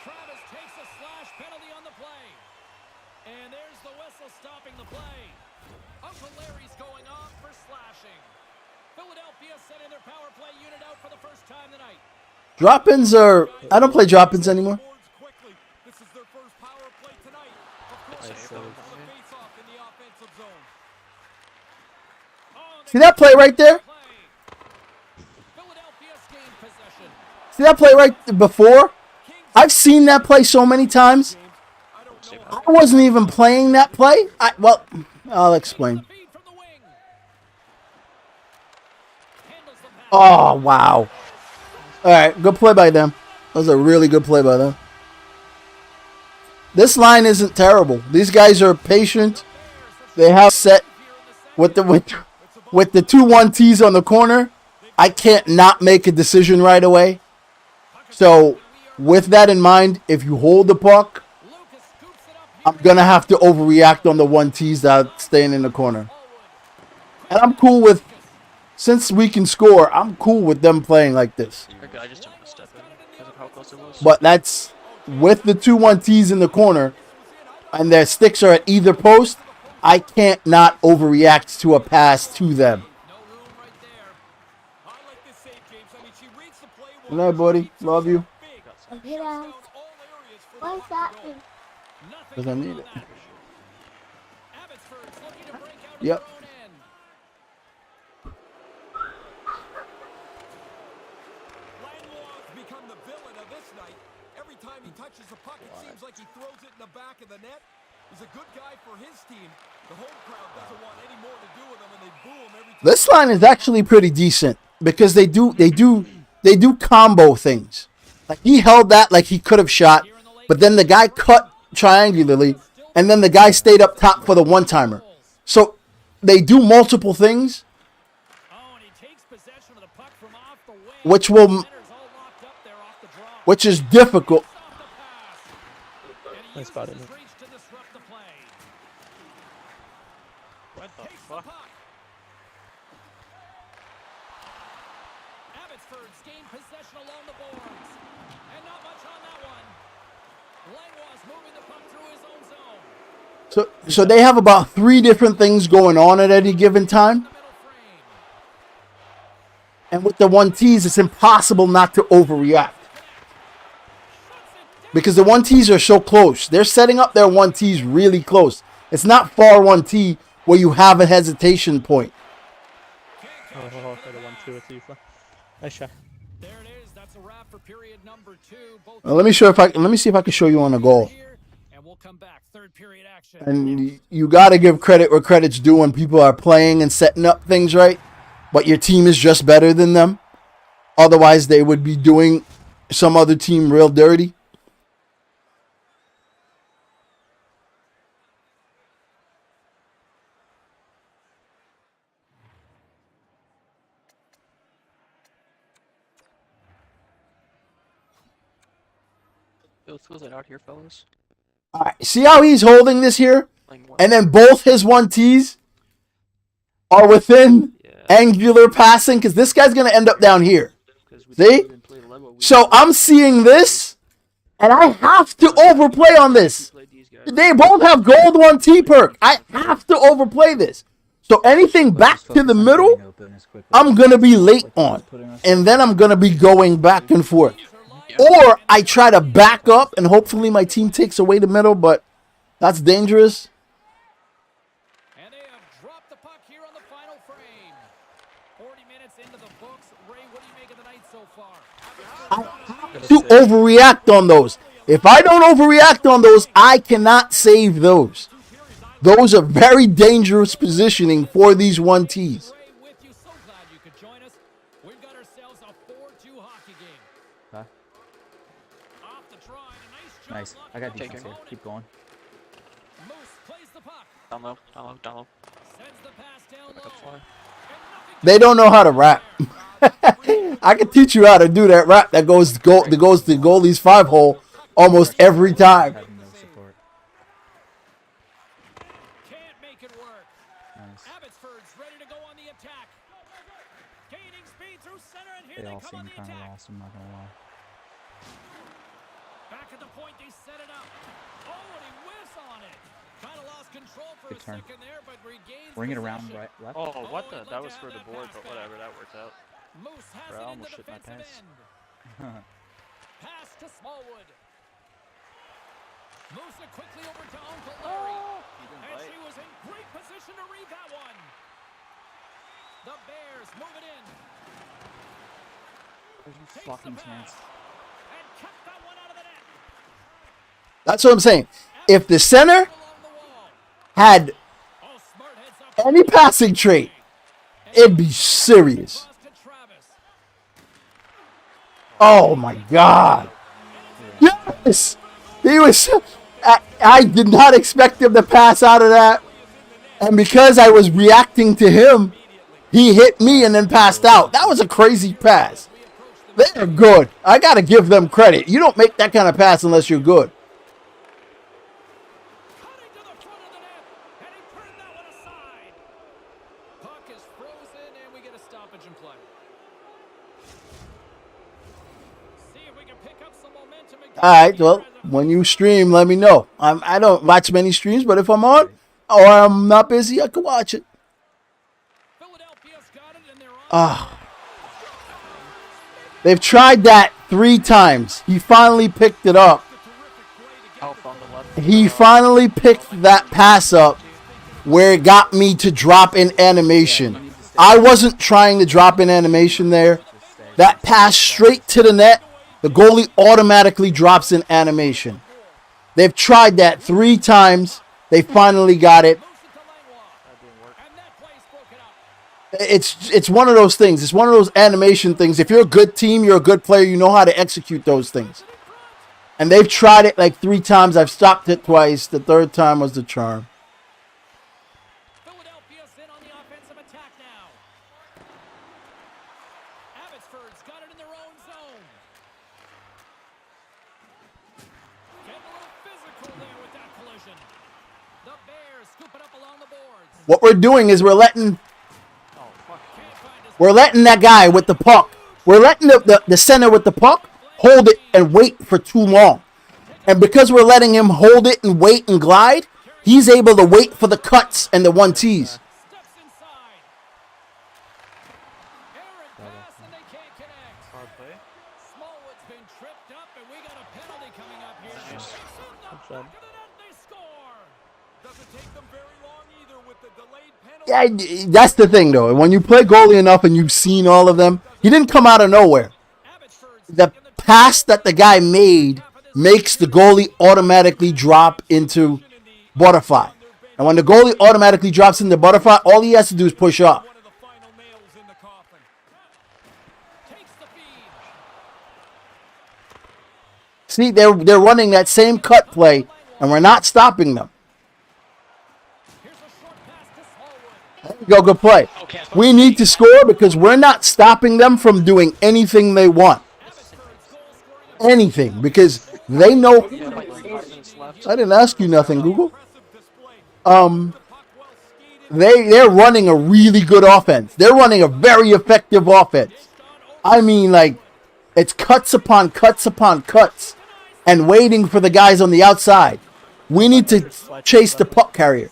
Travis takes a slash penalty on the play. And there's the whistle stopping the play. Uncle Larry's going off for slashing. Philadelphia sending their power play unit out for the first time tonight. Drop-ins are... I don't play drop-ins anymore. This is their first power play tonight. Of course, Nice. the face-off in the offensive zone. See that play right there? Philadelphia's gained possession. See that play right before? I've seen that play so many times. I wasn't even playing that play. Well, I'll explain. Feed from the wing. Handles the pass. Oh, wow. All right, good play by them. That was a really good play by them. This line isn't terrible. These guys are patient. They have set with the 2-1-Ts on the corner. I can't not make a decision right away. So with that in mind, if you hold the puck, Lucas scoops it up. I'm going to have to overreact on the 1-Ts that are staying in the corner. And I'm cool with, since we can score, I'm cool with them playing like this. I just didn't want to step in because of how close it was. But that's with the 2-1-Ts in the corner and their sticks are at either post, I can't not overreact to a pass to them. No room right there. I like this save, James. I mean, she reads the play well. Good night, buddy. Love you. Big. Okay, Dad. All areas for Why is that thing? Because I need it. Abbotsford's looking to break out of Yep. their own end. Langlois become the villain of this night. Every time he touches the puck, it seems like he throws it in the back of the net. He's a good guy for his team. The home crowd doesn't want any more to do with him, and they boo him every time. This line is actually pretty decent because they do combo things. Like he held that like he could have shot, but then the guy cut triangularly, and then the guy stayed up top for the one-timer. So they do multiple things, Oh, and he takes possession of the puck from off the wing. which will, Center's all locked up there off the draw. which is difficult. Stop the pass. And he Nice uses spot, his isn't it? reach to disrupt the play. What the Takes the fuck? puck. Abbotsford's gained possession along the boards. And not much on that one. Langlois moving the puck through his own zone. So they have about 3 different things going on at any given time. The middle frame. And with the 1-Ts, it's impossible not to overreact. Because the 1-Ts are so close. They're setting up their 1-Ts really close. It's not far 1-T where you have a hesitation point. Oh, for the 1-2 with Tifa. Nice shot. There it is. That's a wrap for period number 2. Both Let me see if I can show you on the goal. and we'll come back. Third period action. And you got to give credit where credit's due when people are playing and setting up things right, but your team is just better than them. Otherwise, they would be doing some other team real dirty. Was it out here, fellas? All right, see how he's holding this here? And then both his 1Ts are within angular passing because this guy's going to end up down here. See? So I'm seeing this, and I have to overplay on this. They both have gold 1T perk. I have to overplay this. So anything back to the middle, I'm going to be late on. And then I'm going to be going back and forth. Or I try to back up and hopefully my team takes away the middle, but that's dangerous. And they have dropped the puck here on the final frame. 40 minutes into the books. Ray, what do you make of the night so far? I have to overreact on those. If I don't overreact on those, I cannot save those. Those are very dangerous positioning for these 1Ts. Nice. I got defense here. Keep going. Down low. They don't know how to rap. I can teach you how to do that rap that goes to goalie's 5-hole almost every time. Having no support. Can't make it work. Nice. Abbotsford's ready to go on the attack. Gaining speed through center, and here They all come on seem the kind of attack. lost, I'm not gonna lie. Back at the point, they set it up. Oh, and he whiffs on it. Kind of lost control for Good a turn. second there, but regains Bring it around possession. right, left. Oh, what Oh, the? he That let was for down the that board, pass but back. whatever. That worked out. Moose has Bro, I it in the almost shit my defensive pants. end. Pass to Smallwood. Moves it quickly over to Uncle Larry. And she was in great position to read that one. The Bears move it in. There's no Takes fucking the chance. pass. And kept that one out of the net. That's what I'm saying. If the center Along the wall. had Oh, smart heads up. any passing trait, it'd be serious. Pass to Travis. Oh my God. Yes. He was. I did not expect him to pass out of that. And because I was reacting to him, he hit me and then passed out. That was a crazy pass. They're good. I got to give them credit. You don't make that kind of pass unless you're good. Cutting to the front of the net. And he turned that one aside. Puck is frozen, and we get a stoppage in play. See if we can pick up some momentum again. All right. Well, when you stream, let me know. I don't watch many streams, but if I'm on or I'm not busy, I can watch it. Philadelphia's got it, and they're on. They've tried that 3 times. He finally picked it up. Help on the left. He finally picked that pass up where it got me to drop in animation. I wasn't trying to drop in animation there. That pass straight to the net, the goalie automatically drops in animation. They've tried that 3 times. They finally got it. And that play's broken up. It's one of those things. It's one of those animation things. If you're a good team, you're a good player, you know how to execute those things. And they've tried it like 3 times. I've stopped it twice. The 3rd time was the charm. Philadelphia's in on the offensive attack now. Abbotsford's got it in their own zone. Getting a little physical there with that collision. The Bears scoop it up along the boards. What we're doing is we're letting Can't find his that guy with the puck. We're letting the center with the puck hold it and wait for too long. And because we're letting him hold it and wait and glide, he's able to wait for the cuts and the 1Ts. steps inside. Aaron pass, and they can't connect. Hard play. Smallwood's been tripped up, and we got a penalty coming up here. It's in the back of the net, they score. Yeah, that's the thing, though. When you play goalie enough and you've seen all of them, he didn't come out of nowhere. The pass that the guy made makes the goalie automatically drop into butterfly. And when the goalie automatically drops into butterfly, all he has to do is push up. See, they're running that same cut play, and we're not stopping them. There you go, good play. We need to score because we're not stopping them from doing anything they want. Anything, because they know. I didn't ask you nothing, Google. They're running a really good offense. They're running a very effective offense. I mean, like, it's cuts upon cuts upon cuts and waiting for the guys on the outside. We need to chase the puck carrier.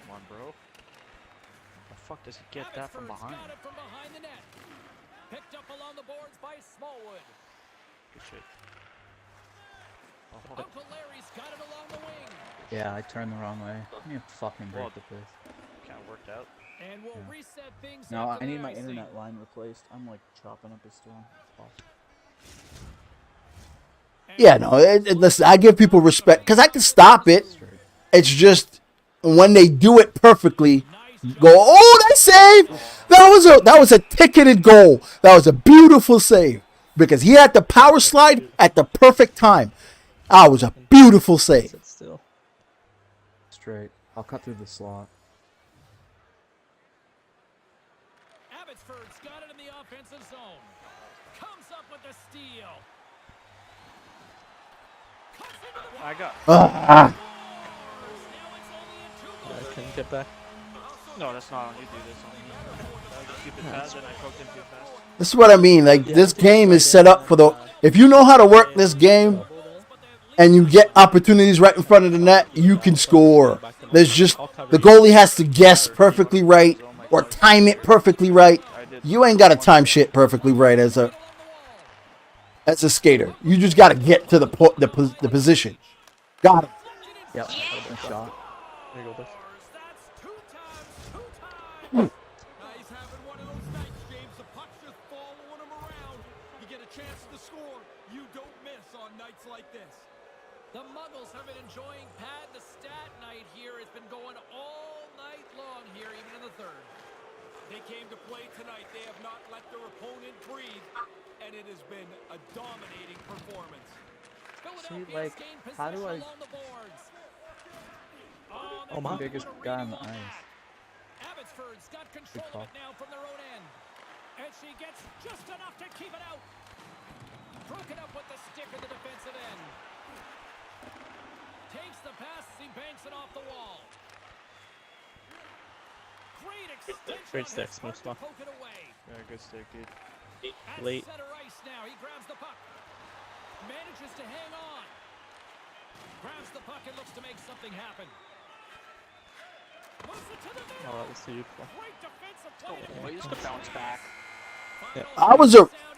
Come on, bro. The fuck does he get that from behind? Picked up along the boards by Smallwood. Good shit. Uncle Larry's got it along the wing. Yeah, I turned the wrong way. Let me fucking break the piss. Kind of worked out. And we'll reset things. No, I need my internet line replaced. I'm like chopping up a storm. Yeah, no, listen, I give people respect because I can stop it. It's just when they do it perfectly, go, oh, that save! That was a ticketed goal. That was a beautiful save because he had the power slide at the perfect time. Ah, it was a beautiful save. Sit still. Straight. I'll cut through the slot. Abbotsford's got it in the offensive zone. Comes up with the steal. I got. Now it's only a 2-goal I couldn't get back. No, that's not on you. Do this on me. That was a stupid pass, and I poked him too fast. This is what I mean. Like, this game is set up for the... If you know how to work this game and you get opportunities right in front of the net, you can score. There's just... The goalie has to guess perfectly right or time it perfectly right. You ain't got to time shit perfectly right as a skater. You just got to get to the position. Got it. Yep. Good shot. There you go, Biff. He's having one of those nights, James. The puck's just following him around. You get a chance to score. You don't miss on nights like this. The Muggles have been enjoying Pad the Stat night here. It's been going all night long here, even in the third. They came to play tonight. They have not let their opponent breathe, and it has been a dominating performance. See, like, how do I... Oh, my. Biggest guy on the ice. Abbotsford's got control of it now from their own end. And she gets just enough to keep it out. Broken up with the stick in the defensive end. Takes the pass, he banks it off the wall. Great extension. Great stick, smooth spot. Poke it away. Yeah, good stick, dude. At Late. center ice now, he grabs the puck. Manages to hang on. Grabs the puck and looks to make something happen. Moves it to the middle. Oh, that was beautiful. Great defensive play. Oh, he used to bounce back.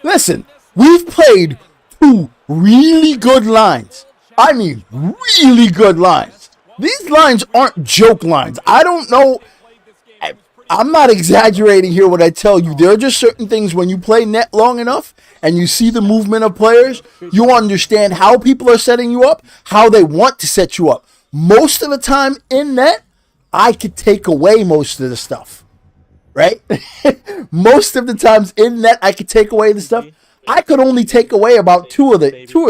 Listen, we've played 2 really good lines. I mean, really good lines. These lines aren't joke lines. I don't know. I'm not exaggerating here when I tell you. There are just certain things when you play net long enough and you see the movement of players, you understand how people are setting you up, how they want to set you up. Most of the time in net, I could take away most of the stuff, right? Most of the times in net, I could take away the stuff. I could only take away about two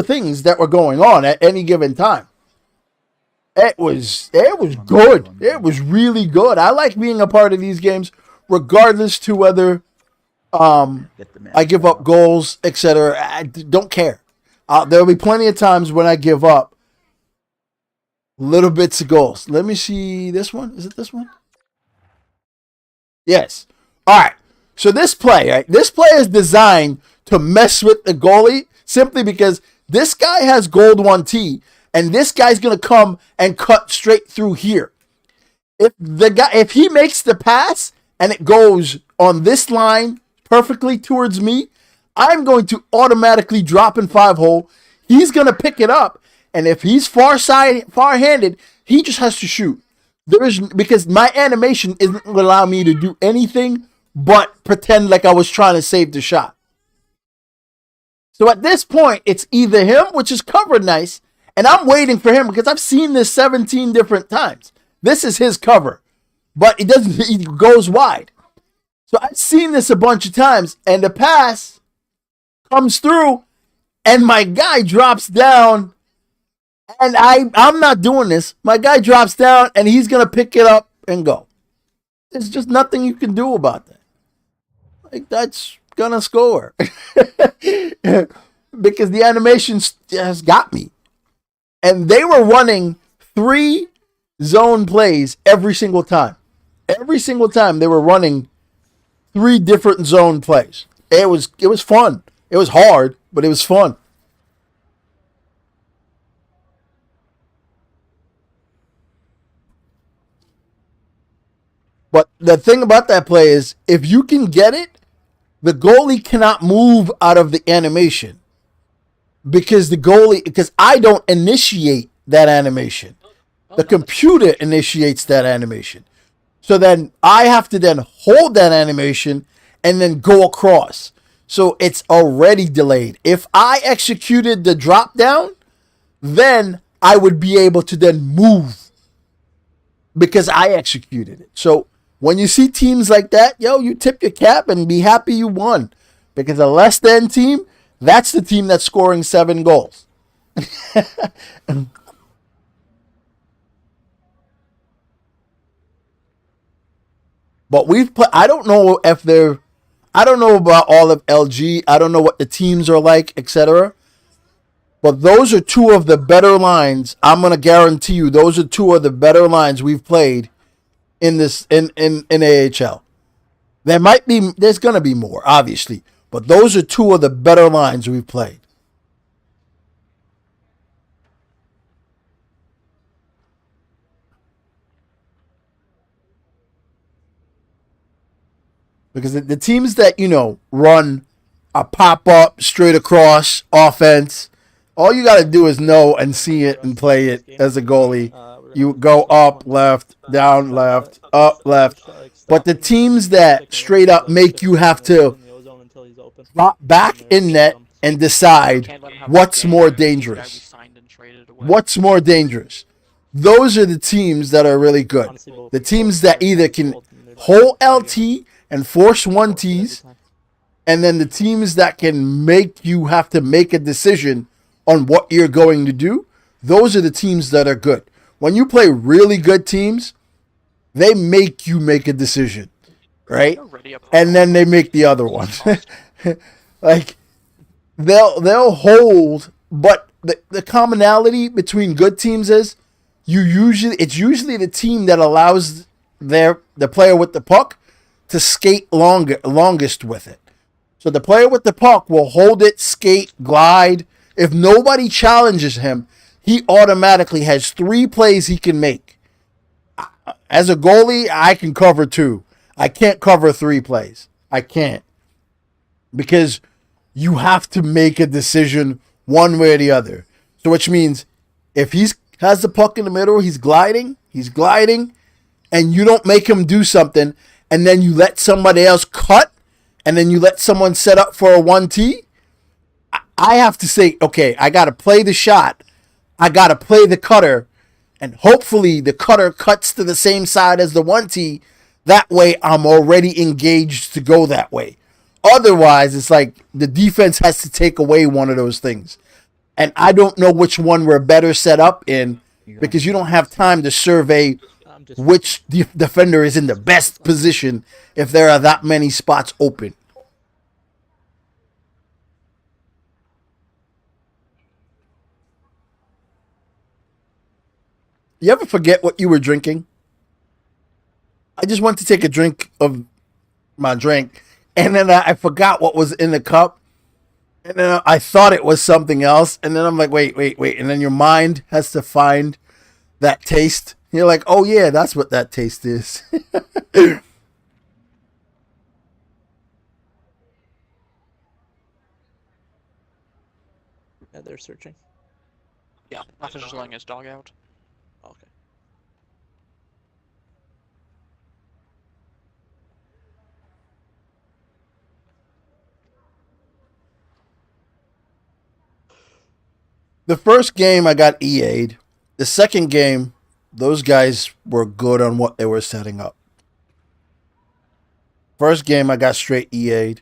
things that were going on at any given time. It was good. It was really good. I like being a part of these games, regardless to whether I give up goals, etc. I don't care. There'll be plenty of times when I give up little bits of goals. Let me see this one. Is it this one? Yes. All right. So this play, right? This play is designed to mess with the goalie simply because this guy has gold 1T. And this guy's going to come and cut straight through here. If he makes the pass and it goes on this line perfectly towards me, I'm going to automatically drop in 5-hole, he's gonna pick it up, and if he's far-handed, he just has to shoot. Because my animation isn't gonna allow me to do anything but pretend like I was trying to save the shot. So at this point, it's either him, which is covered nice, and I'm waiting for him because I've seen this 17 different times. This is his cover, but it doesn't. He goes wide. So I've seen this a bunch of times, and the pass comes through, and my guy drops down, and I'm not doing this. My guy drops down, and he's gonna pick it up and go. There's just nothing you can do about that. Like, that's gonna score. Because the animation has got me. And they were running 3 zone plays every single time. Every single time they were running 3 different zone plays. It was fun. It was hard, but it was fun. But the thing about that play is, if you can get it, the goalie cannot move out of the animation. Because I don't initiate that animation. The computer initiates that animation. So then I have to then hold that animation and then go across. So it's already delayed. If I executed the drop down, then I would be able to then move because I executed it. So when you see teams like that, you tip your cap and be happy you won. Because a less than team, that's the team that's scoring 7 goals. But I don't know about all of LG. I don't know what the teams are like, etc. But those are 2 of the better lines. I'm going to guarantee you those are 2 of the better lines we've played in AHL. There's going to be more, obviously. But those are 2 of the better lines we've played. Because the teams that, run a pop-up, straight across offense, all you got to do is know and see it and play it as a goalie. You go up, left, down, left, up, left. But the teams that straight up make you have to drop back in net and decide what's more dangerous. What's more dangerous? Those are the teams that are really good. The teams that either can hold LT and force 1Ts, and then the teams that can make you have to make a decision on what you're going to do, those are the teams that are good. When you play really good teams, they make you make a decision, right? And then they make the other one. Like, they'll hold, but the commonality between good teams is it's usually the team that allows the player with the puck to skate longest with it. So the player with the puck will hold it, skate, glide. If nobody challenges him, he automatically has 3 plays he can make. As a goalie, I can cover 2. I can't cover 3 plays. I can't. Because you have to make a decision one way or the other. So which means if he has the puck in the middle, he's gliding, and you don't make him do something, and then you let somebody else cut, and then you let someone set up for a 1T, I have to say, okay, I got to play the shot. I got to play the cutter, and hopefully the cutter cuts to the same side as the 1T. That way I'm already engaged to go that way. Otherwise, it's like the defense has to take away one of those things. And I don't know which one we're better set up in because you don't have time to survey which defender is in the best position if there are that many spots open. You ever forget what you were drinking? I just went to take a drink of my drink, and then I forgot what was in the cup, and then I thought it was something else, and then I'm like, wait, and then your mind has to find that taste. You're like, oh yeah, that's what that taste is. Yeah, they're searching. Yeah, after just letting his dog out. Okay. The first game I got EA'd. The second game, those guys were good on what they were setting up. First game I got straight EA'd.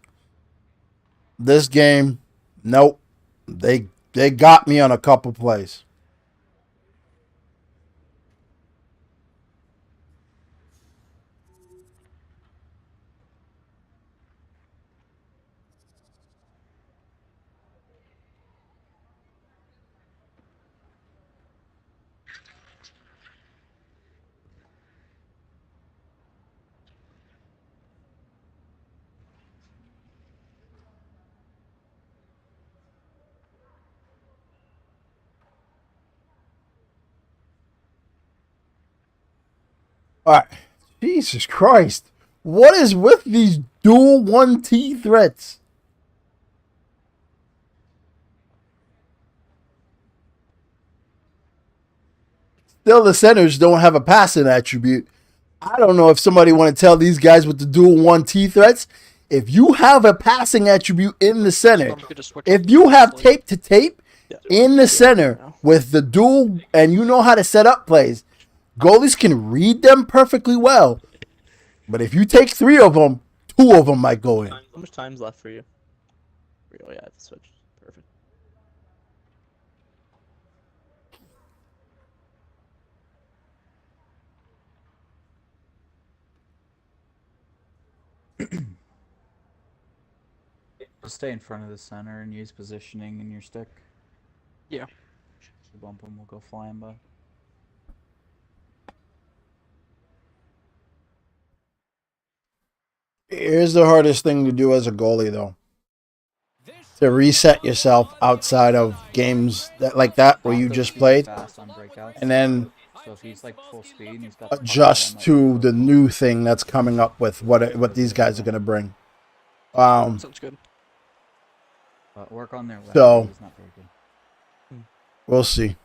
This game, nope. They got me on a couple plays. All right. Jesus Christ. What is with these dual 1T threats? Still, the centers don't have a passing attribute. I don't know if somebody want to tell these guys with the dual 1T threats. If you have a passing attribute in the center, if you have tape to tape in the center with the dual and you know how to set up plays, goalies can read them perfectly well. But if you take 3 of them, 2 of them might go in. How much time's left for you? Oh yeah, the switch. Perfect. Just stay in front of the center and use positioning in your stick. Yeah. The bump them will go flying by. Here's the hardest thing to do as a goalie, though. To reset yourself outside of games like that where you just played. And then So if he's like full speed and he's got adjust to the new thing that's coming up with what these guys are going to bring. Sounds good. Work on their So, not very good. We'll see.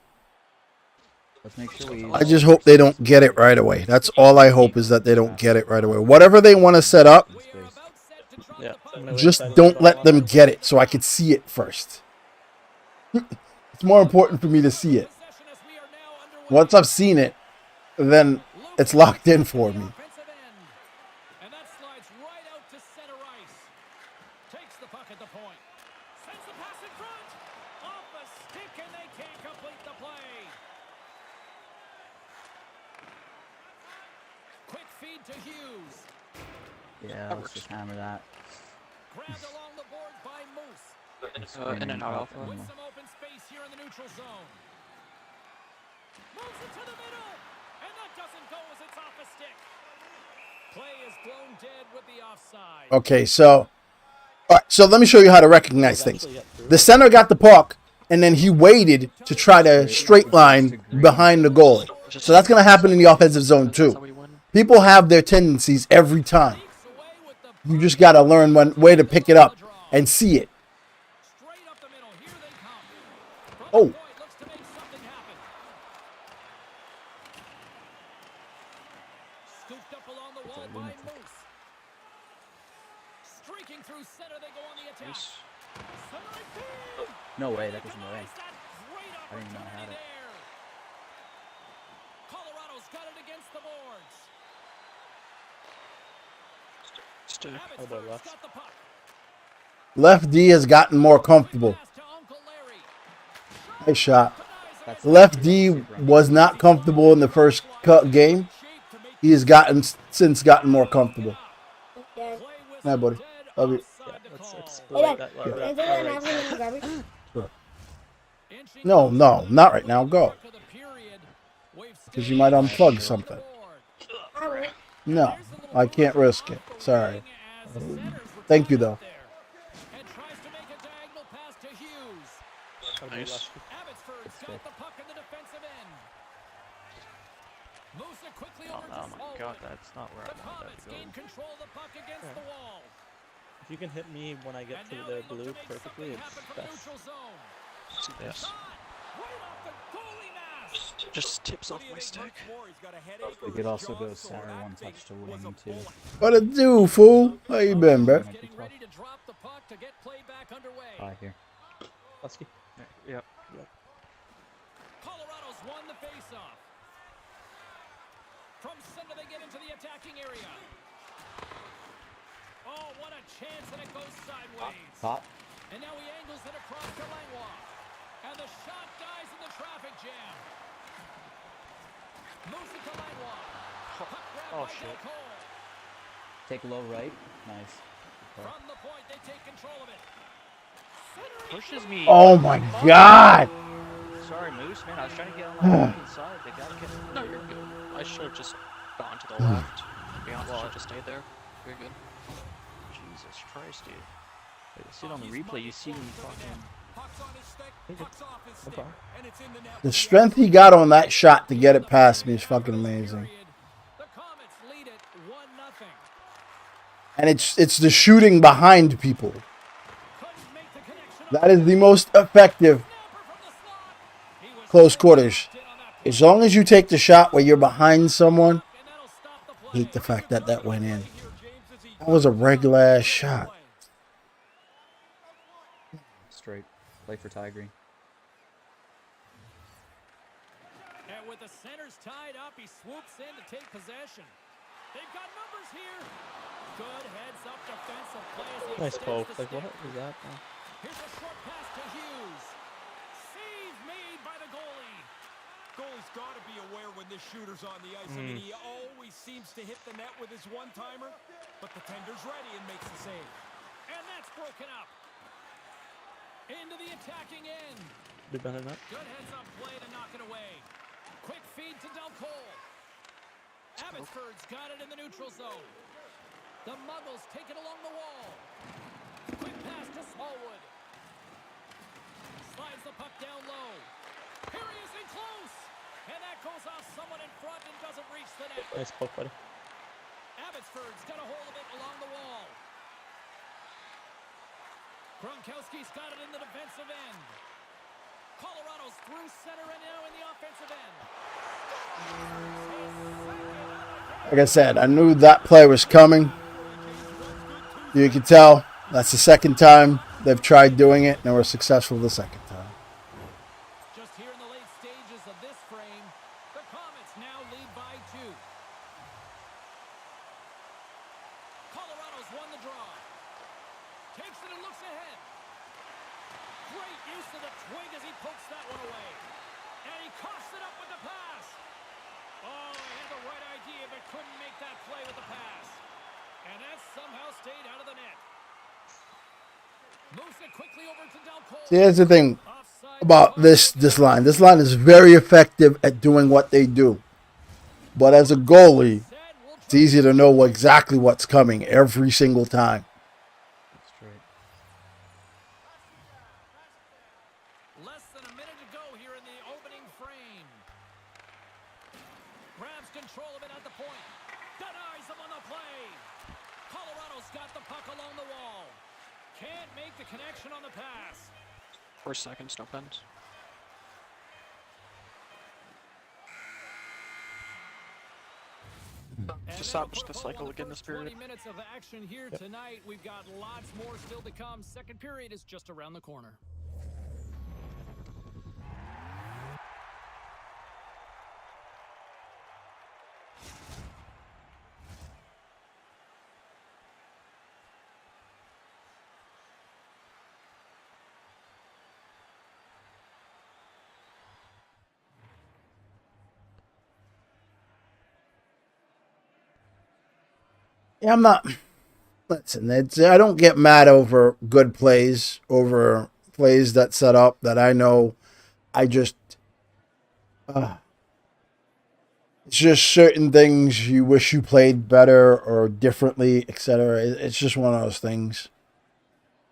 Let's make sure we I just hope they don't get it right away. That's all I hope is that they don't get it right away. Whatever they want to set up, Yeah. just don't let them get it so I could see it first. It's more important for me to see it. Once I've seen it, then it's locked in for me. And that slides right out to center ice. Takes the puck at the point. Sends the pass in front. Off a stick and they can't complete the play. Quick feed to Hughes. Yeah, let's just hammer that. Grabbed along the boards by Moose. In and out alpha. With some open space here in the neutral zone. Moves it to the middle. And that doesn't go as it's off a stick. Play is blown dead with the offside. Okay, so all right, so let me show you how to recognize things. The center got the puck, and then he waited to try to straight line behind the goalie. So that's going to happen in the offensive zone too. People have their tendencies every time. You just got to learn where to pick it up and see it. Straight up the middle. Here they come. From Oh. the point, looks to make something happen. Scooped up along the wall by Moose. Streaking through center, they go on the attack. Center right field. No way, that doesn't work. Nice, that great I didn't even know I had opportunity it. there. Colorado's got it against the boards. Stick. Abbotsford's left. got the puck. Left D has gotten more comfortable. Pass to Uncle Larry. Nice shot. That's Left D was not comfortable in the first game. He has since gotten more comfortable. Nah, buddy. Love you. Let's split that love. No, not right now. Go. Because you might unplug something. No, I can't risk it. Sorry. Thank you, though. And tries to make a diagonal pass to Hughes. Nice. Abbotsford's got the puck in the defensive end. Moves it quickly over Oh to my Smallwood. god, that's not where I The wanted that Comets to go. gain control of the puck against the wall. If you can hit me when I get And to now the they look blue to make perfectly, something it's happen from best. neutral zone. Yes. Just tips off my stick. We could also go center one touch to wing too. What it do, fool? How you been, bro? Getting ready to drop the puck to get play back underway. Here. Husky. Yep. Colorado's won the faceoff. From center they get into the attacking area. Oh, what a chance, and it goes sideways. Top. And now he angles it across to Langlois. And the shot dies in the traffic jam. Moves it to Langlois. Puck grab by Delcole. Take low right. Nice. From the point, they take control of it. Pushes me. Oh my God! Sorry, Moose. Man, I was trying to get on the inside. The guy kept. No, you're good. I should have just gone to the left. To be honest, I should have just stayed there. You're good. Jesus Christ, dude. Wait, see it on the replay. You see me fucking. The strength he got on that shot to get it past me is fucking amazing. The Comets lead it 1-0. And it's the shooting behind people. That is the most effective close quarters. As long as you take the shot where you're behind someone, I hate the fact that that went in. That was a regular ass shot. Straight. Play for Ty Green. And with the centers tied up, he swoops in to take possession. They've got numbers here. Good heads-up defensive play as he Nice poke. extends the Like, what stick. was that? Here's a short pass to Hughes. Save made by the goalie. Goalie's got to be aware when this shooter's on the ice. I mean, he always seems to hit the net with his one-timer, but the tender's ready and makes the save. And that's broken up. Into the attacking end. Be better than that. Good heads-up play to knock it away. Quick feed to Delcole. Abbotsford's got it in the neutral zone. The Muggles take it along the wall. Quick pass to Smallwood. Slides the puck down low. Here he is in close. And that goes off someone in front and doesn't reach the net. Nice poke, buddy. Abbotsford's got a hold of it along the wall. Gronkowski's got it in the defensive end. Colorado's through center and now in the offensive end. Like I said, I knew that play was coming. You can tell that's the second time they've tried doing it, and they were successful the second time. Just here in the late stages of this frame, the Comets now lead by 2. Colorado's won the draw. Takes it and looks ahead. Great use of the twig as he pokes that one away. And he coughs it up with the pass. Oh, he had the right idea, but couldn't make that play with the pass. And that somehow stayed out of the net. Moves it quickly over to Delcole. See, here's the thing about this line. This line is very effective at doing what they do. But as a goalie, it's easy to know exactly what's coming every single time. Straight. Less than a minute to go here in the opening frame. Grabs control of it at the point. Denies him on the play. Colorado's got the puck along the wall. Can't make the connection on the pass. 4 seconds, no pens. To stop the cycle again this period. 20 minutes of action here tonight. We've got lots more still to come. Second period is just around the corner. Yeah, I'm not. Listen, I don't get mad over good plays, over plays that set up that I know. I just, it's just certain things you wish you played better or differently, etc. It's just one of those things.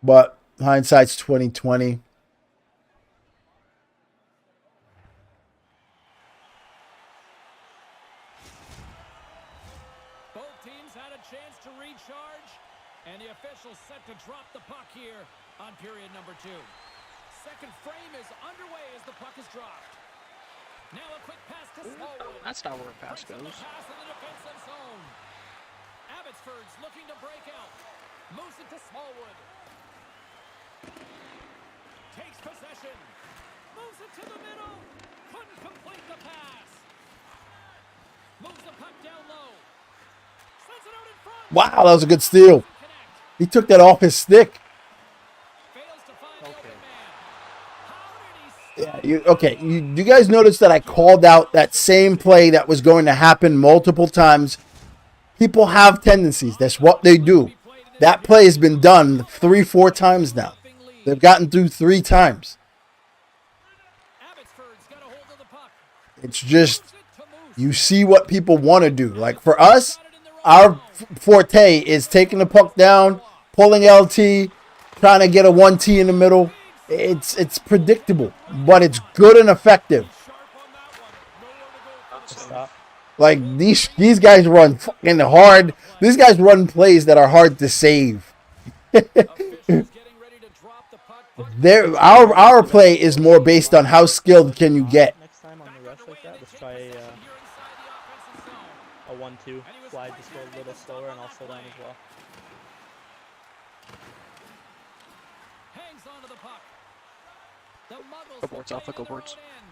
But hindsight's 20/20. Chance to recharge, and the officials set to drop the puck here on period number 2. second frame is underway as the puck is dropped. Now a quick pass to Smallwood. That's not where a pass Breaks up the goes. pass in the defensive zone. Abbotsford's looking to break out. Moves it to Smallwood. Takes possession. Moves it to the middle. Couldn't complete the pass. Moves the puck down low. Sends it out in front. Wow, that was a good steal. He took that off his stick. Fails to find the Okay. open man. How did he Yeah, you guys notice that I called out that same play that was going to happen multiple times. People have tendencies. That's what they do. That play has been done 3-4 times now. They've gotten through 3 times. Abbotsford's got a hold of the puck. It's just, Moves it to Moose. you see what people want to do. Like for us, our forte is taking the puck down, pulling LT, trying to get a 1T in the middle. It's predictable, but it's good and effective. Sharp on that one. Nowhere to go. Stop. Like these guys run fucking hard. These guys run plays that are hard to save. Officials getting ready to drop the puck. Our play is more based on how skilled can you get. Next time on the rush like that, let's try You're inside the offensive zone. a 1-2. Slide just go a little slower and I'll slow down as well. Hangs onto the puck. The Muggles Go boards, will Alpha, play go on their boards. own end.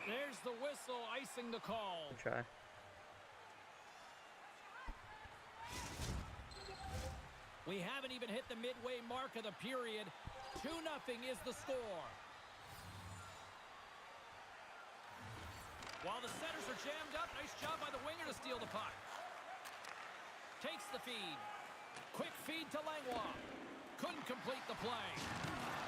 There's the whistle icing the call. Good try. We haven't even hit the midway mark of the period. 2-0 is the score. While the setters are jammed up, nice job by the winger to steal the puck. Takes the feed. Quick feed to Langlois. Couldn't complete the play.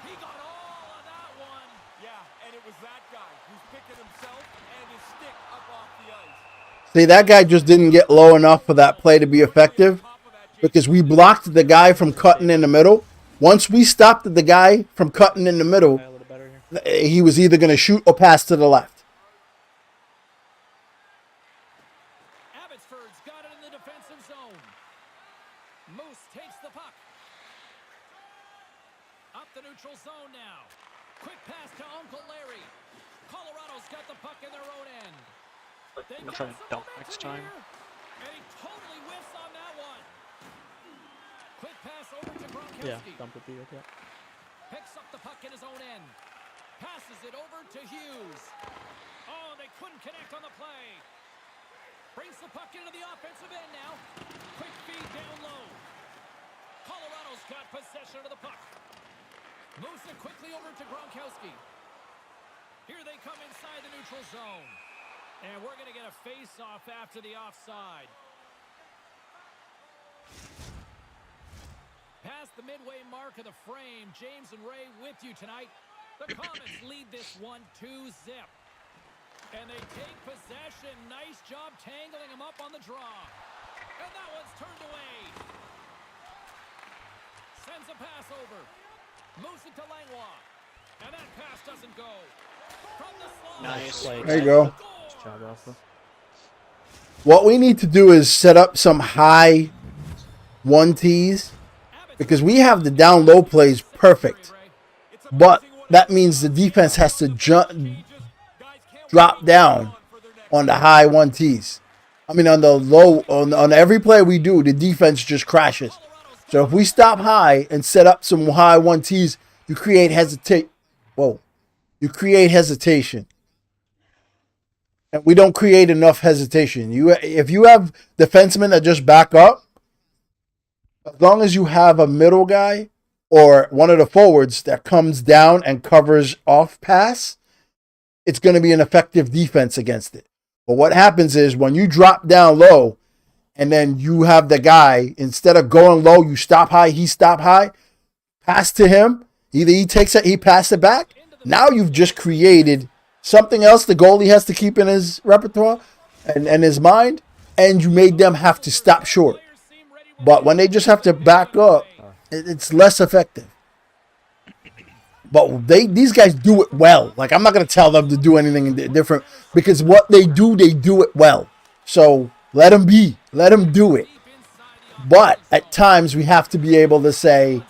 He got all of that one. Yeah, and it was that guy who's picking himself and his stick up off the ice. See, that guy just didn't get low enough for that play to be effective because we blocked the guy from cutting in the middle. Once we stopped the guy from cutting in the middle, Try a little better here. he was either going to shoot or pass to the left. Abbotsford's got it in the defensive zone. Moose takes the puck. Up the neutral zone now. Quick pass to Uncle Larry. Colorado's got the puck in their own end. They I'm got trying to some dump momentum next time. here, and he totally whiffs on that one. Quick pass over to Yeah, Gronkowski. dump would be okay. Picks up the puck in his own end. Passes it over to Hughes. Oh, they couldn't connect on the play. Brings the puck into the offensive end now. Quick feed down low. Colorado's got possession of the puck. Moves it quickly over to Gronkowski. Here they come inside the neutral zone. And we're going to get a face-off after the offside. Past the midway mark of the frame, James and Ray with you tonight. The Comets lead this one 2-0. And they take possession. Nice job tangling him up on the draw. And that one's turned away. Sends a pass over. Moves it to Langlois. And that pass doesn't go. From the slot. Nice. There you go. Nice job, Alpha. What we need to do is set up some high 1Ts because we have the down low plays perfect. But that means the defense has to drop down on the high 1Ts. I mean, on the low, on every play we do, the defense just crashes. So if we stop high and set up some high 1Ts, you create You create hesitation. And we don't create enough hesitation. If you have defensemen that just back up, as long as you have a middle guy or one of the forwards that comes down and covers off pass, it's going to be an effective defense against it. But what happens is when you drop down low and then you have the guy, instead of going low, you stop high, he stop high, pass to him, either he takes it, he passes it back. Now you've just created something else the goalie has to keep in his repertoire and his mind, and you made them have to stop short. But when they just have to back up, it's less effective. But these guys do it well. Like, I'm not going to tell them to do anything different because what they do it well. So let them do it. But at times we have to be able to say,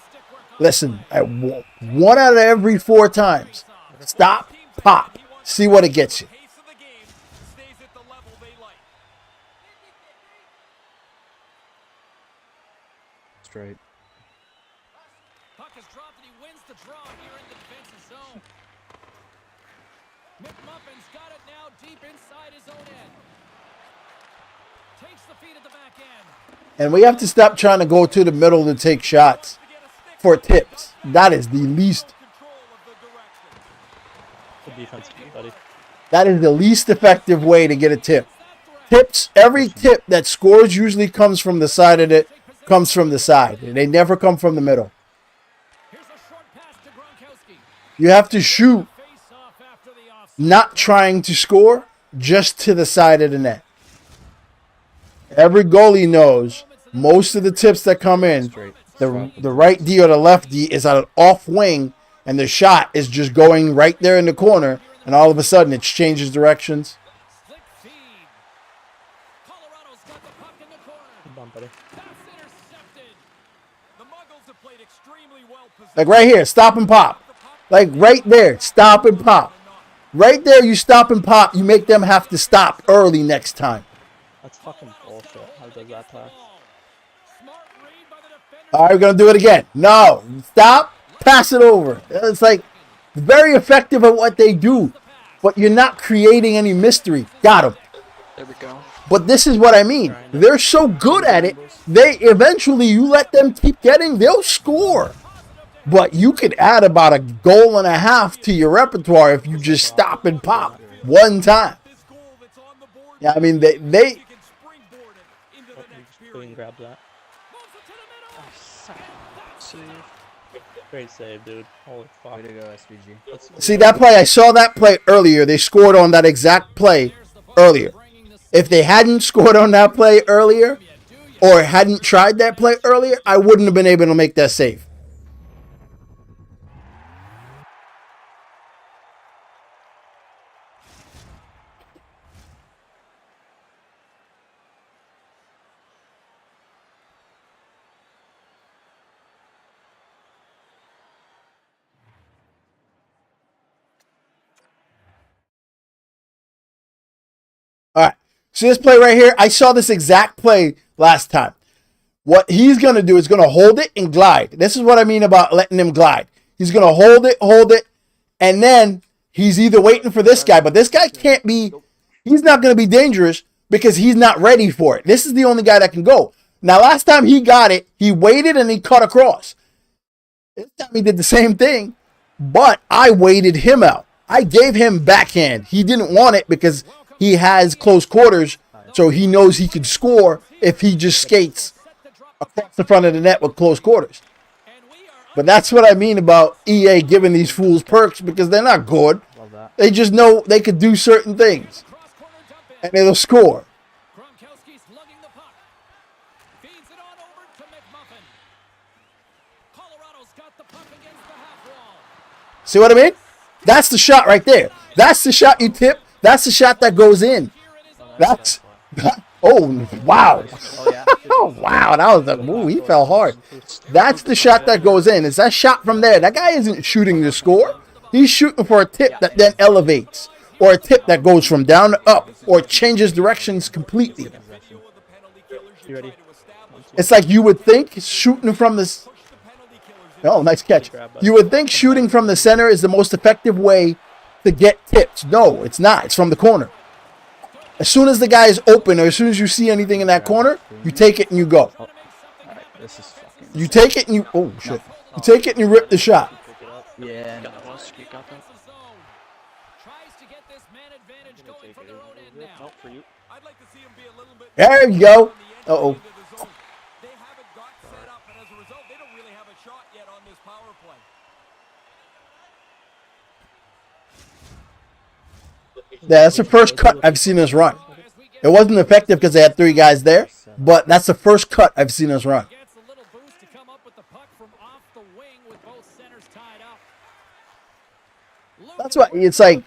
Listen, one out of every 4 times, stop, pop, see what it gets you. Pace of the game stays at the level they like. Straight. Puck is dropped and he wins the draw here in the defensive zone. McMuffin's got it now deep inside his own end. Takes the feed at the back end. And we have to stop trying to go to the middle to take shots for tips. That is the least. Good defense, buddy. That is the least effective way to get a tip. Tips, every tip that scores usually comes from the side of it, comes from the side. They never come from the middle. Here's a short pass to Gronkowski. You have to shoot, Face off after the offside. not trying to score, just to the side of the net. Every goalie knows most of the tips that come in, the right D or the left D is on an off wing, and the shot is just going right there in the corner, and all of a sudden it changes directions. Slick feed. Colorado's got the puck in the corner. Good bump, buddy. That's intercepted. The Muggles have played extremely well positioned. Like right here, stop and pop. Like right there, stop and pop. Right there, you stop and pop. You make them have to stop early next time. That's fucking bullshit. How does that pass? Smart read by the defender. All right, we're going to do it again. No, stop, pass it over. It's like very effective at what they do, but you're not creating any mystery. Got him. There we go. But this is what I mean. They're so good at it, they eventually, you let them keep getting, they'll score. But you could add about a goal and a half to your repertoire if you just stop and pop one time. This goal that's on the board, Yeah, I mean, they you can springboard it into the next Clean period. grab that. Moves it to the middle. Save. Great save, dude. Holy fuck. Way to go, SVG. Let's See that play? I saw that play earlier. They scored on that exact play earlier. If they hadn't scored on that play earlier or hadn't tried that play earlier, I wouldn't have been able to make that save. All right. See this play right here? I saw this exact play last time. What he's going to do is going to hold it and glide. This is what I mean about letting him glide. He's going to hold it, and then he's either waiting for this guy, but this guy can't be, he's not going to be dangerous because he's not ready for it. This is the only guy that can go. Now, last time he got it, he waited and he cut across. This time he did the same thing, but I waited him out. I gave him backhand. He didn't want it because he has close quarters, so he knows he could score if he just skates across the front of the net with close quarters. But that's what I mean about EA giving these fools perks, because they're not good. Love that. They just know they could do certain things, and they'll score. Gronkowski's lugging the puck. Feeds it on over to McMuffin. Colorado's got the puck against the half wall. See what I mean? That's the shot right there. That's the shot you tip. That's the shot that goes in. That's... Oh, wow. Oh, yeah. Oh, wow. That was a... Ooh, he fell hard. That's the shot that goes in. It's that shot from there. That guy isn't shooting to score. He's shooting for a tip that then elevates, or a tip that goes from down to up, or changes directions completely. You ready? It's like you would think shooting from this... Oh, nice catch. You would think shooting from the center is the most effective way to get tips. No, it's not. It's from the corner. As soon as the guy is open, or as soon as you see anything in that corner, you take it and you go. Alright, this is fucking... You take it and you... Oh, shit. You take it and you rip the shot. Yeah, no. Got that was. You got that. Tries to get this man advantage going from their own end now. For you. I'd like to see him be a little bit There you go. Uh-oh. into the zone. They haven't got set up, and as a result, they don't really have a shot yet on this power play. Yeah, that's the first cut I've seen us run. It wasn't effective because they had 3 guys there, but that's the first cut I've seen us run. Gets a little boost to come up with the puck from off the wing with both centers tied up. That's why it's like,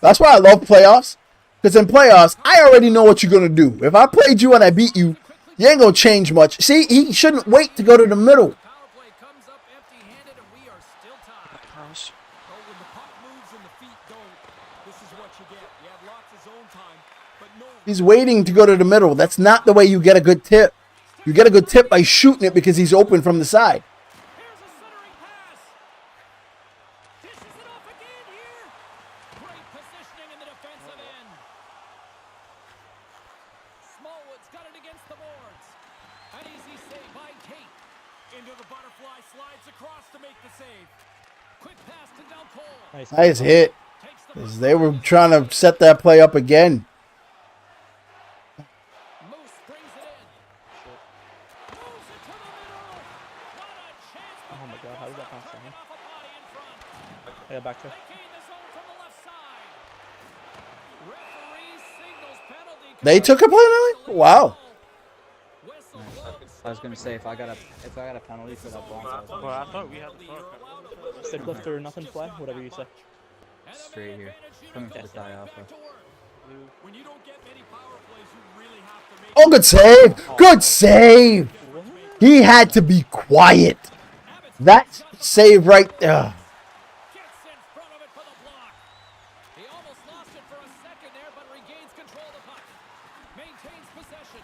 that's why I love playoffs. Because in playoffs, I already know what you're going to do. If I played you and I beat you, you ain't going to change much. See, he shouldn't wait to go to the middle. Power play comes up empty-handed He's waiting to go to the middle. That's not the way you get a good tip. You get a good tip by shooting it because he's open from the side. Here's a centering pass. Dishes it off again here. Great positioning in the defensive end. Smallwood's got it against the boards. An easy save by Tate. Into the butterfly, slides across to make the save. Quick pass to Del Cole. Nice hit. Takes the 'Cause they were trying to set that play up again. Moose brings it in. Moves it to the middle. What a chance. Oh my god, how did that pass to him? Off a body in front. I got back to. They gain the zone from the left side. Referee signals penalty. They took a penalty? Wow. Whistle blows. I was gonna say if I got a penalty for that ball, Well, I thought we had the puck. Stick lift or nothing fly, whatever you say. straight here, coming for the die alpha. When you don't get many power plays, you really have to make. Oh, good save. Good save. He had to be quiet. That save right there. Gets in front of it for the block. He almost lost it for a second there, but regains control of the puck. Maintains possession.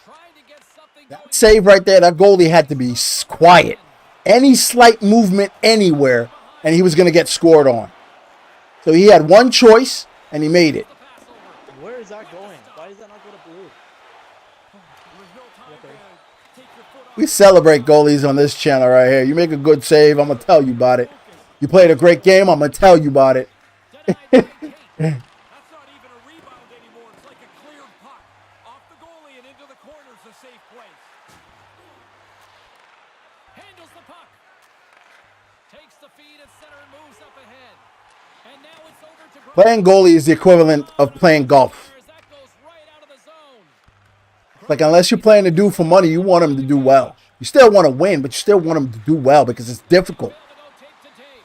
Trying to get something going. Save right there. That goalie had to be quiet. Any slight movement anywhere, and he was going to get scored on. So he had one choice, and he made it. Where is that going? Why does that not go to blue? We celebrate goalies on this channel right here. You make a good save, I'm going to tell you about it. You played a great game, I'm going to tell you about it. That's not even a rebound anymore. It's like a cleared puck. Off the goalie and into the corner's a safe place. Handles the puck. Takes the feed at center and moves up ahead. And now it's over to Playing goalie is the equivalent of playing golf. that goes right out of the zone. Like, unless you're playing to do for money, you want him to do well. You still want to win, but you still want him to do well because it's difficult. Failed to go tape to tape.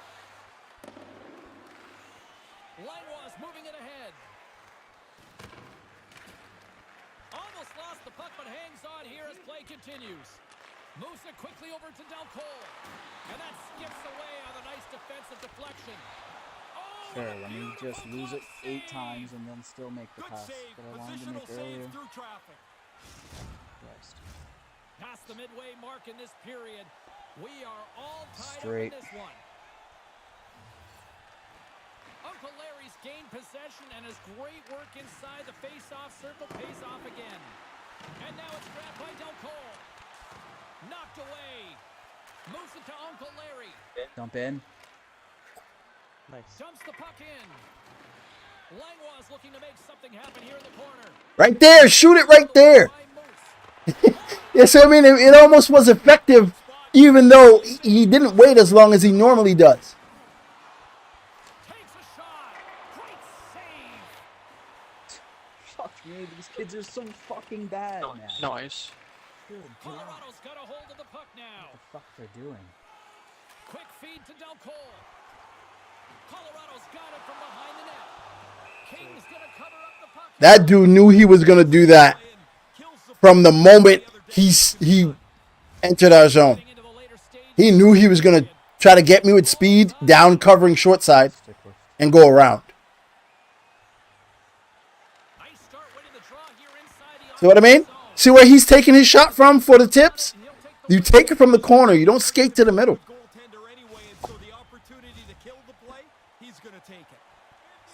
Langlois moving it ahead. Almost lost the puck, but hangs on here as play continues. Moves it quickly over to Del Cole. And that skips away on a nice defensive deflection. Oh, Sure, let me just lose it 8 times and then still make the Good pass save. that I wanted to Positional make earlier. save through traffic. Christ. past the midway mark in this period. We are all tied Straight. up in this one. Uncle Larry's gained possession and his great work inside the face-off circle pays off again. And now it's grabbed by Del Cole. Knocked away. Moves it to Uncle Larry. Dump in. Nice. Dumps the puck in. Langlois looking to make something happen here in the corner. Right there. Shoot it right there. Yeah, so I mean, it almost was effective, even though he didn't wait as long as he normally does. Takes a shot. Great save. Fuck me, these kids are so fucking bad, man. Nice. Good God. Colorado's got a hold of the puck now. What the fuck they're doing? Quick feed to Del Cole. Colorado's got it from behind the net. King's gonna cover up the puck. That dude knew he was going to do that from the moment he entered our zone. Into the later stage. He knew he was going to try to get me with speed, down covering short side, Stick with. and go around. Nice start winning the draw here inside the See what I mean? See where he's taking his shot from for the tips? And he'll take the You take it from the corner. You don't skate to the middle. Goaltender anyway, and so the opportunity to kill the play, he's going to take it.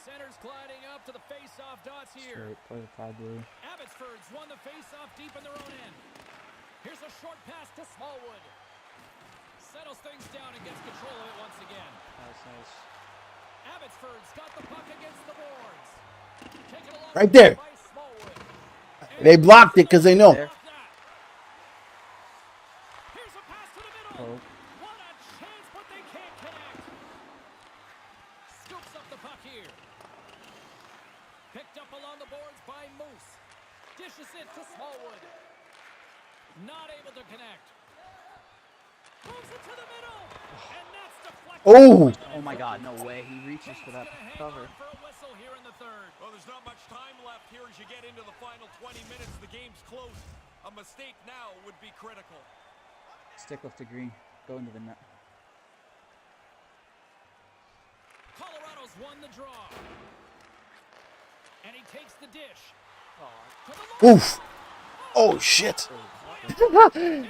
centers gliding up to the face-off dots here. Straight. Play the 5 blue. Abbotsford's won the face-off deep in their own end. Here's a short pass to Smallwood. Settles things down and gets control of it once again. Nice, nice. Abbotsford's got the puck against the boards. Taken along Right there. by Smallwood. They blocked it because they know. There. Here's a pass to the middle. Oh. What a chance, but they can't connect. Scoops up the puck here. Picked up along the boards by Moose. Dishes it to Smallwood. Not able to connect. Moves it to the middle. And that's deflected. Oh, Oh my God, no way. He reaches for that Gonna hang cover. on for a whistle here in the third. Well, there's not much time left here as you get into the final 20 minutes. The game's close. A mistake now would be critical. Stick lift to green. Go into the net. Colorado's won the draw. And he takes the dish. Oof. Oh, shit.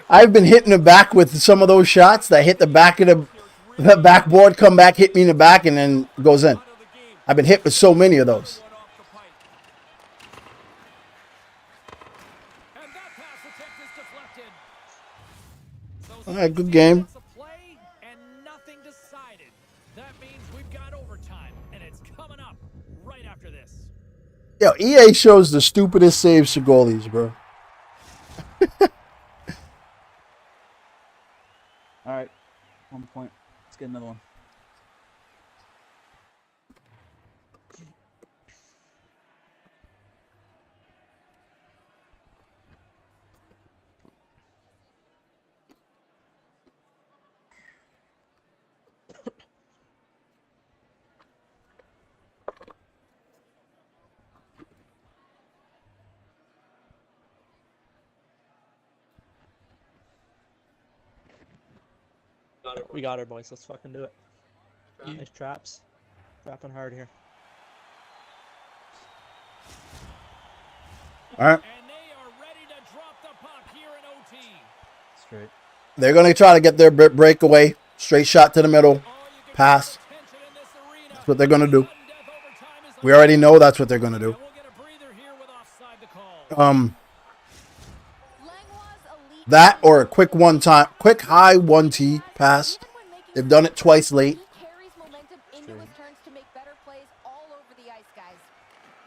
I've been hitting the back with some of those shots that hit the back of the backboard, come back, hit me in the back, and then goes in. I've been hit with so many of those. And that pass attempt is deflected. All right, good game. It's a play and nothing decided. That means we've got overtime, and it's coming up right after this. Yo, EA shows the stupidest saves to goalies, bro. All right, 1 point. Let's get another one. We got her, boys. Let's fucking do it. Nice traps. Trapping hard here. All right. And they are ready to drop the puck here in OT. Straight. They're going to try to get their breakaway. Straight shot to the middle. Pass. That's what they're going to do. We already know that's what they're going to do. That or a quick high 1T pass. They've done it twice late. He carries momentum into his turns to make better plays all over the ice, guys.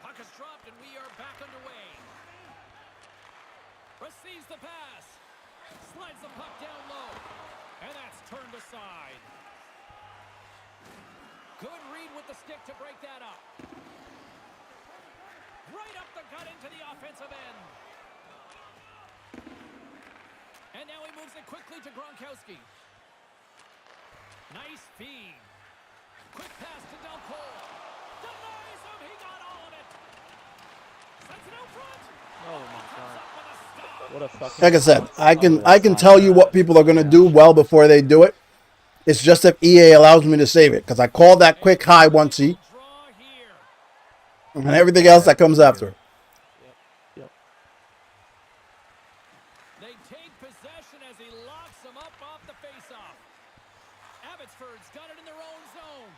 Puck is dropped and we are back underway. Receives the pass. Slides the puck down low. And that's turned aside. Good read with the stick to break that up. Right up the gut into the offensive end. And now he moves it quickly to Gronkowski. Nice feed. Quick pass to Del Cole. Denies him. He got all of it. Sends it out front. Oh my god. What a fucking. Like I said, I can tell you what people are going to do well before they do it. It's just if EA allows me to save it. Because I called that quick high 1T. Draw here. And everything else that comes after it. Yep. They take possession as he locks them up off the faceoff. Abbotsford's got it in their own zone.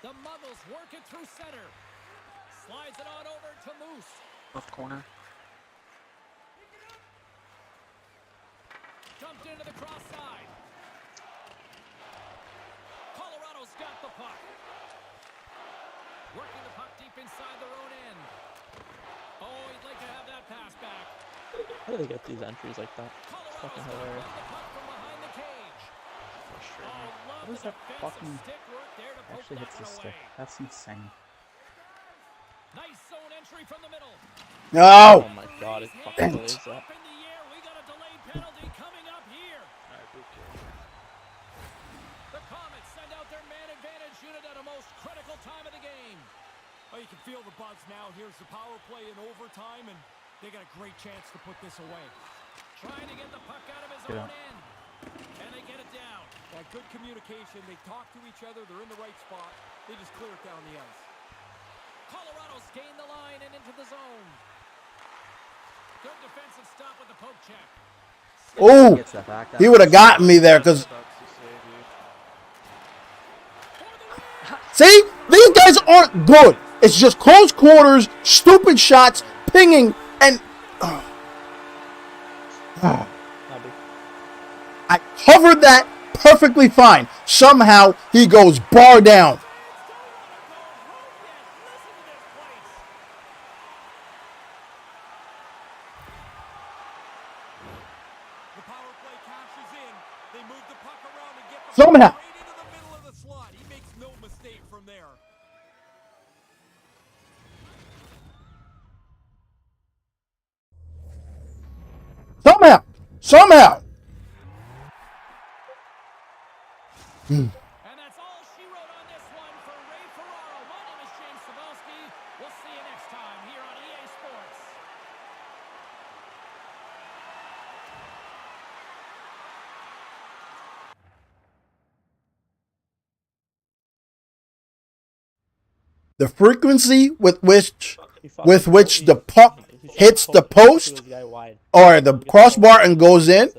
The Muggles work it through center. Slides it on over to Moose. Left corner. Dumped into the cross side. Colorado's got the puck. Working the puck deep inside their own end. Oh, he'd like to have that pass back. How do they get these entries like that? It's fucking Colorado's gonna hilarious. run the puck from behind the cage. Oh, love What the is that defensive fucking- stick work there to poke Actually that hits the one stick. away. That's insane. Nice zone entry from the middle. Oh No! my god, it fucking Damn it. believes that. Up in the air. We got a delayed penalty coming up here. The Comets send out their man advantage unit at a most critical time of the game. Oh, you can feel the buzz now. Here's the power play in overtime, and they got a great chance to put this away. Trying to get the puck out of his Yeah. own end. And they get it down. That good communication. They talk to each other. They're in the right spot. They just clear it down the ice. Colorado's gained the line and into the zone. Good defensive stop with the poke check. Oh! Gets that back. He would have gotten me there because... See? These guys aren't good. It's just close quarters, stupid shots, pinging, and... Abby. I covered that perfectly fine. Somehow, he goes bar down. The power play cashes in. They move the puck around and get the Somehow. puck right into the middle of the slot. He makes no mistake from there. Somehow. And that's all she wrote on this one for Ray Ferraro. My name is James Cebulski. We'll see you next time here on EA Sports. The frequency with which with which the puck hits the post or the crossbar and goes in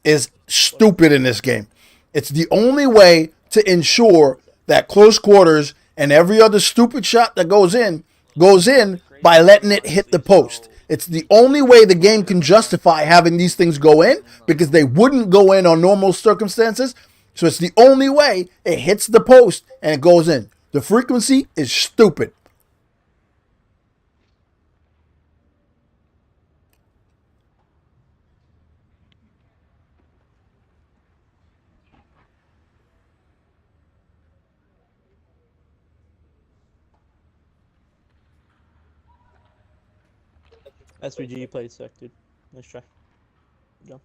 is stupid in this game. It's the only way to ensure that close quarters and every other stupid shot that goes in by letting it hit the post. It's the only way the game can justify having these things go in, because they wouldn't go in on normal circumstances. So it's the only way it hits the post and it goes in. The frequency is stupid. SVG played sick, dude. Nice try. Good job.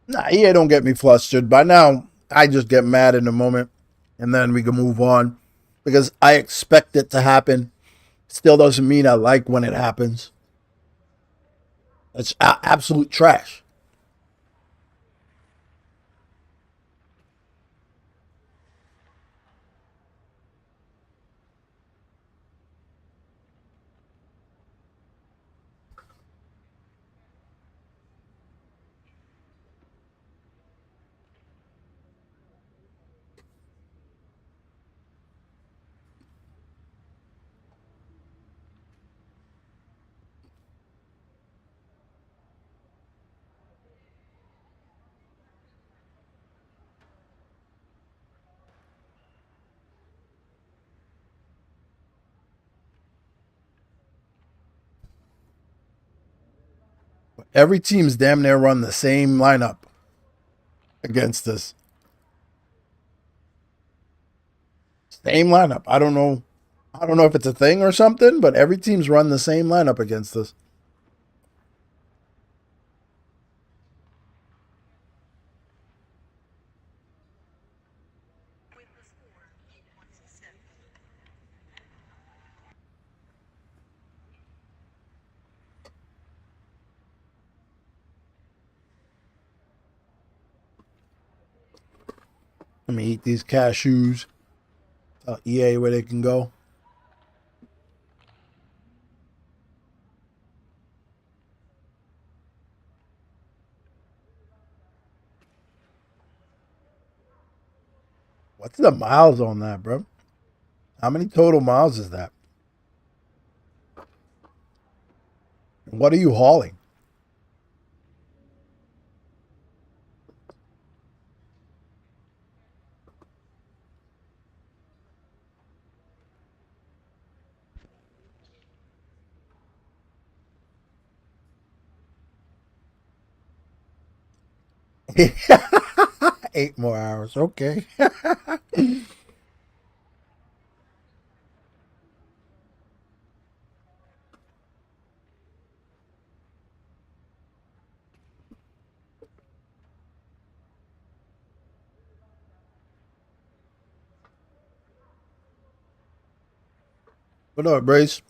Nah, EA don't get me flustered. By now, I just get mad in the moment, and then we can move on, because I expect it to happen. Still doesn't mean I like when it happens. It's absolute trash. Every team's damn near run the same lineup against us. Same lineup. I don't know. I don't know if it's a thing or something, but every team's run the same lineup against us. Let me eat these cashews. Tell EA where they can go. What's the miles on that, bro? How many total miles is that? What are you hauling? Eight more hours. Okay. What up, Brace?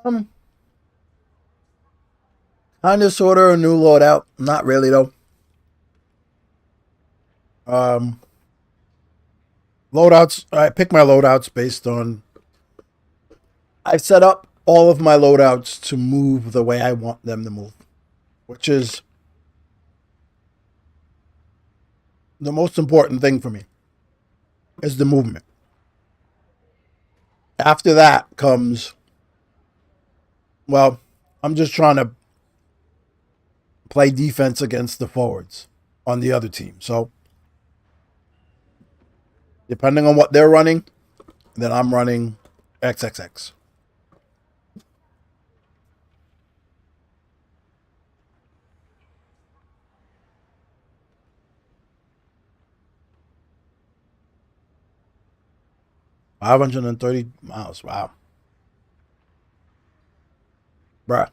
Um, Kind of, sort of a new loadout. Not really though. Um, Loadouts. I pick my loadouts based on. I've set up all of my loadouts to move the way I want them to move, which is the most important thing for me. Is the movement. After that comes. Well, I'm just trying to play defense against the forwards on the other team. So, depending on what they're running, then I'm running XXX. $530. Wow. Bruh.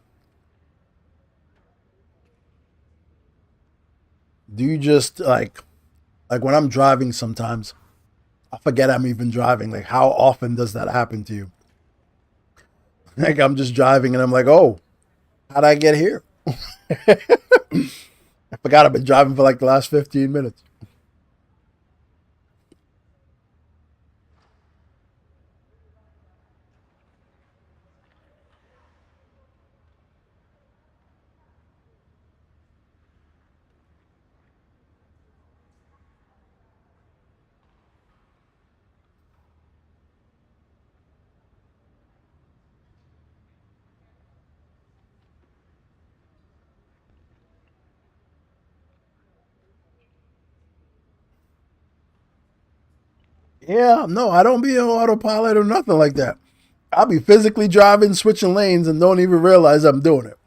Do you just like when I'm driving sometimes, I forget I'm even driving. Like how often does that happen to you? Like I'm just driving and I'm like, oh, how'd I get here? I forgot I've been driving for like the last 15 minutes. Yeah, no, I don't be on autopilot or nothing like that. I'll be physically driving, switching lanes, and don't even realize I'm doing it.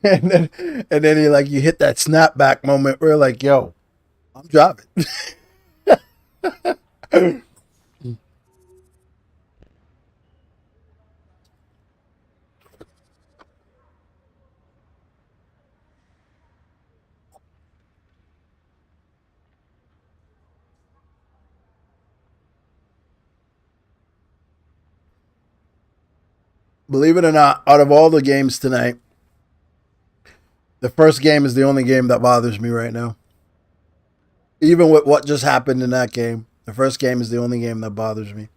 And then you hit that snapback moment where you're like, yo, I'm driving. Believe it or not, out of all the games tonight, the first game is the only game that bothers me right now. Even with what just happened in that game, the first game is the only game that bothers me.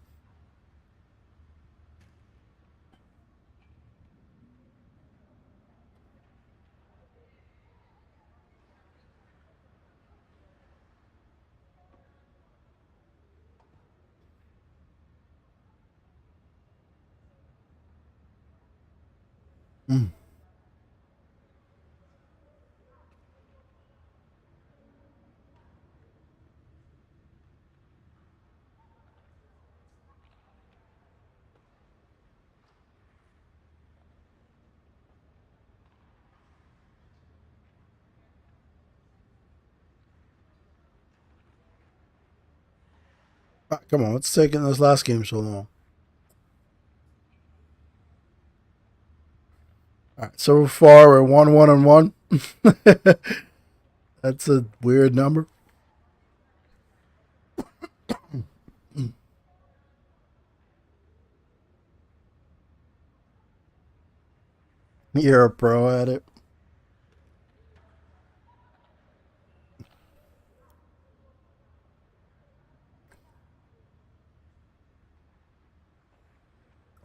Mm. All right, come on, what's taking this last game so long? All right, so far we're 1-1-1. That's a weird number. You're a pro at it.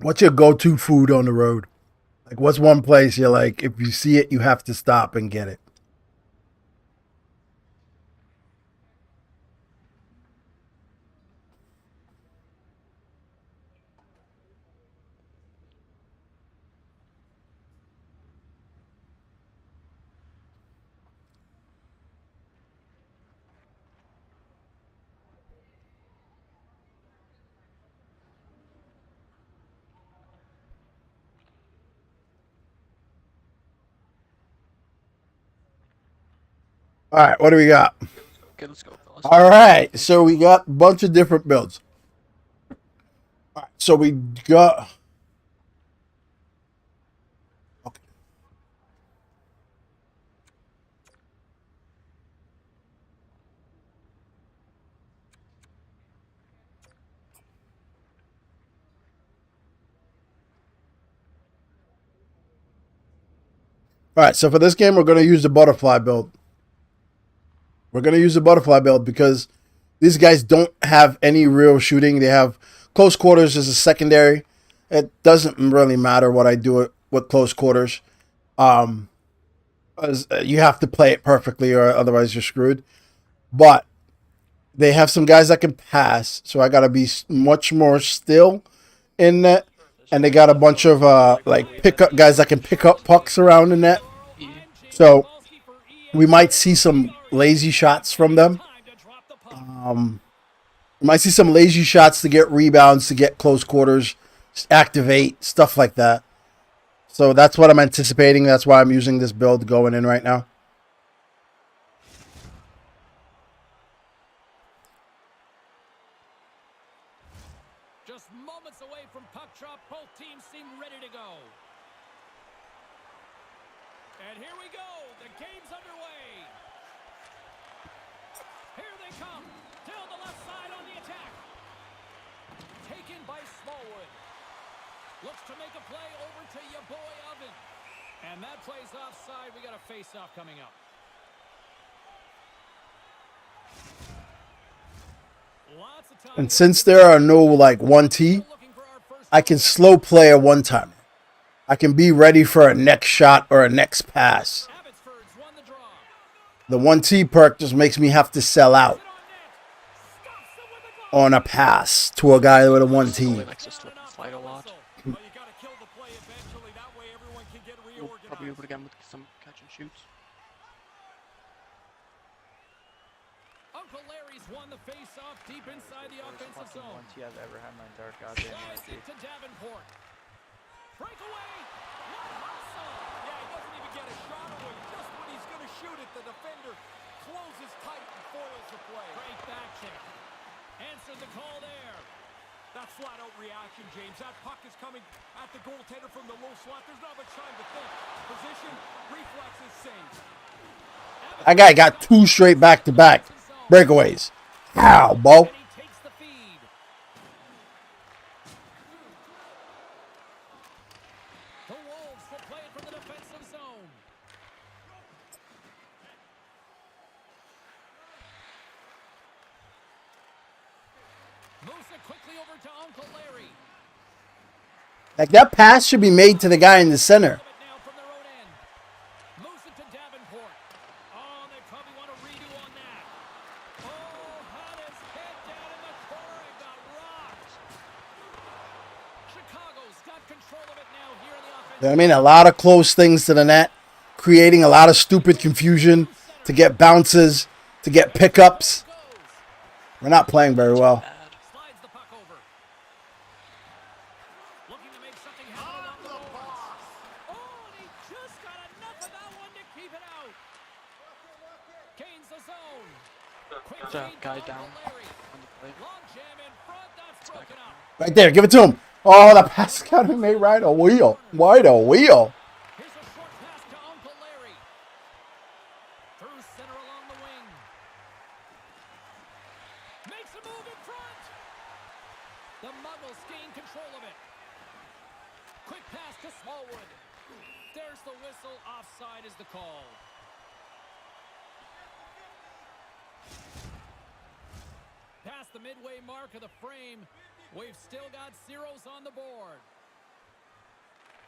What's your go-to food on the road? Like, what's one place you're like, if you see it, you have to stop and get it? All right, what do we got? Okay, let's go, fellas. All right, so we got a bunch of different builds. All right, so we got. Okay. All right, so for this game, we're going to use the butterfly build. We're going to use the butterfly build because these guys don't have any real shooting. They have close quarters as a secondary. It doesn't really matter what I do with close quarters. You have to play it perfectly or otherwise you're screwed. But they have some guys that can pass, so I got to be much more still in net. And they got a bunch of like pickup guys that can pick up pucks around the net. So we might see some lazy shots from them. We might see some lazy shots to get rebounds, to get close quarters, activate, stuff like that. So that's what I'm anticipating. That's why I'm using this build going in right now. Just moments away from puck drop, both teams seem ready to go. And here we go, the game's underway. Here they come, down the left side on the attack. Taken by Smallwood. Looks to make a play over to your boy Oven. And that play's offside, we got a face-off coming up. And since there are no like 1T, I can slow play a one-timer. I can be ready for a next shot or a next pass. The 1T perk just makes me have to sell out on a pass to a guy with a 1T. Fight a lot. We'll probably able to get him with some catch and shoots. Uncle Larry's won the face-off deep inside the offensive zone. One T I've ever had in my entire goddamn life. Slides it to Davenport. Breakaway. Yeah, he doesn't even get a shot away. Just when he's going to shoot it, the defender closes tight and foils the play. Great back check. Answered the call there. That's flat-out reaction, James. That puck is coming at the goaltender from the low slot. There's not much time to think. Position, reflexes, saves. That guy got 2 straight back-to-back breakaways. How, Bo? And he takes the feed. The Wolves will play it from the defensive zone. Moves it quickly over to Uncle Larry. Like that pass should be made to the guy in the center. Now from their own end. Moves it to Davenport. Oh, they probably want a redo on that. Oh, had his head down in the corner and got rocked. Chicago's got control of it now here in the offense. You know what I mean? A lot of close things to the net, creating a lot of stupid confusion to get bounces, to get pickups. We're not playing very well. Slides the puck over. Looking to make something happen along the boards. Oh, and he just got enough of that one to keep it out. Gains the zone. Quick feed Guy to down Uncle Larry. on the play. Long jam in front. That's broken up. Right there, give it to him. Oh, the pass got to be made right a wheel. Right a wheel. Here's a short pass to Uncle Larry. Through center along the wing. Makes a move in front. The Muggles gain control of it. Quick pass to Smallwood. There's the whistle. Offside is the call. Past the midway mark of the frame, we've still got zeros on the board.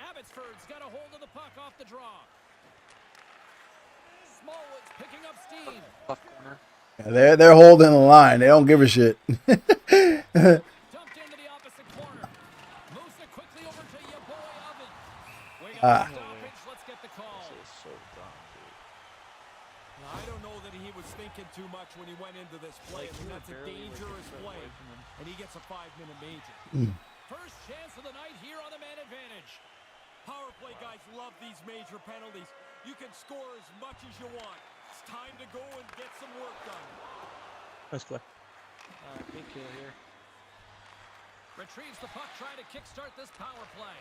Abbotsford's got a hold of the puck off the draw. Smallwood's picking up steam. Left corner. Yeah, they're holding the line. They don't give a shit. Dumped into the opposite corner. Moves it quickly over to your boy Oven. We got a stoppage. Let's get the call. This is so dumb, dude. I don't know that he was thinking too much when he went into this play. I mean, that's a dangerous play, and he gets a 5-minute major. First chance of the night here on the man advantage. Power play guys love these major penalties. You can score as much as you want. It's time to go and get some work done. Nice play. Big kill here. Retrieves the puck, trying to kickstart this power play.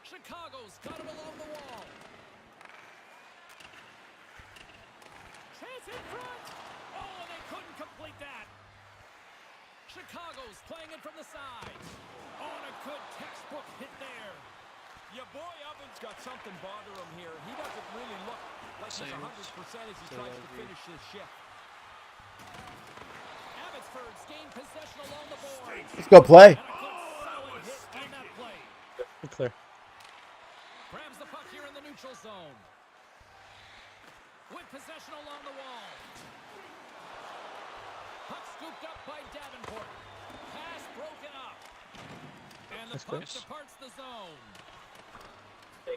Chicago's got it along the wall. Chance in front. Oh, they couldn't complete that. Chicago's playing it from the side. Oh, and a good textbook hit there. Your boy Oven's got something bother him here. He doesn't really look like he's 100% as he tries to finish this shift. Abbotsford's gained possession along the boards. Let's go play. And a good solid hit on that play. Clear. Grabs the puck here in the neutral zone. With possession along the wall. Puck scooped up by Davenport. Pass broken up. And the That's puck good. departs the zone.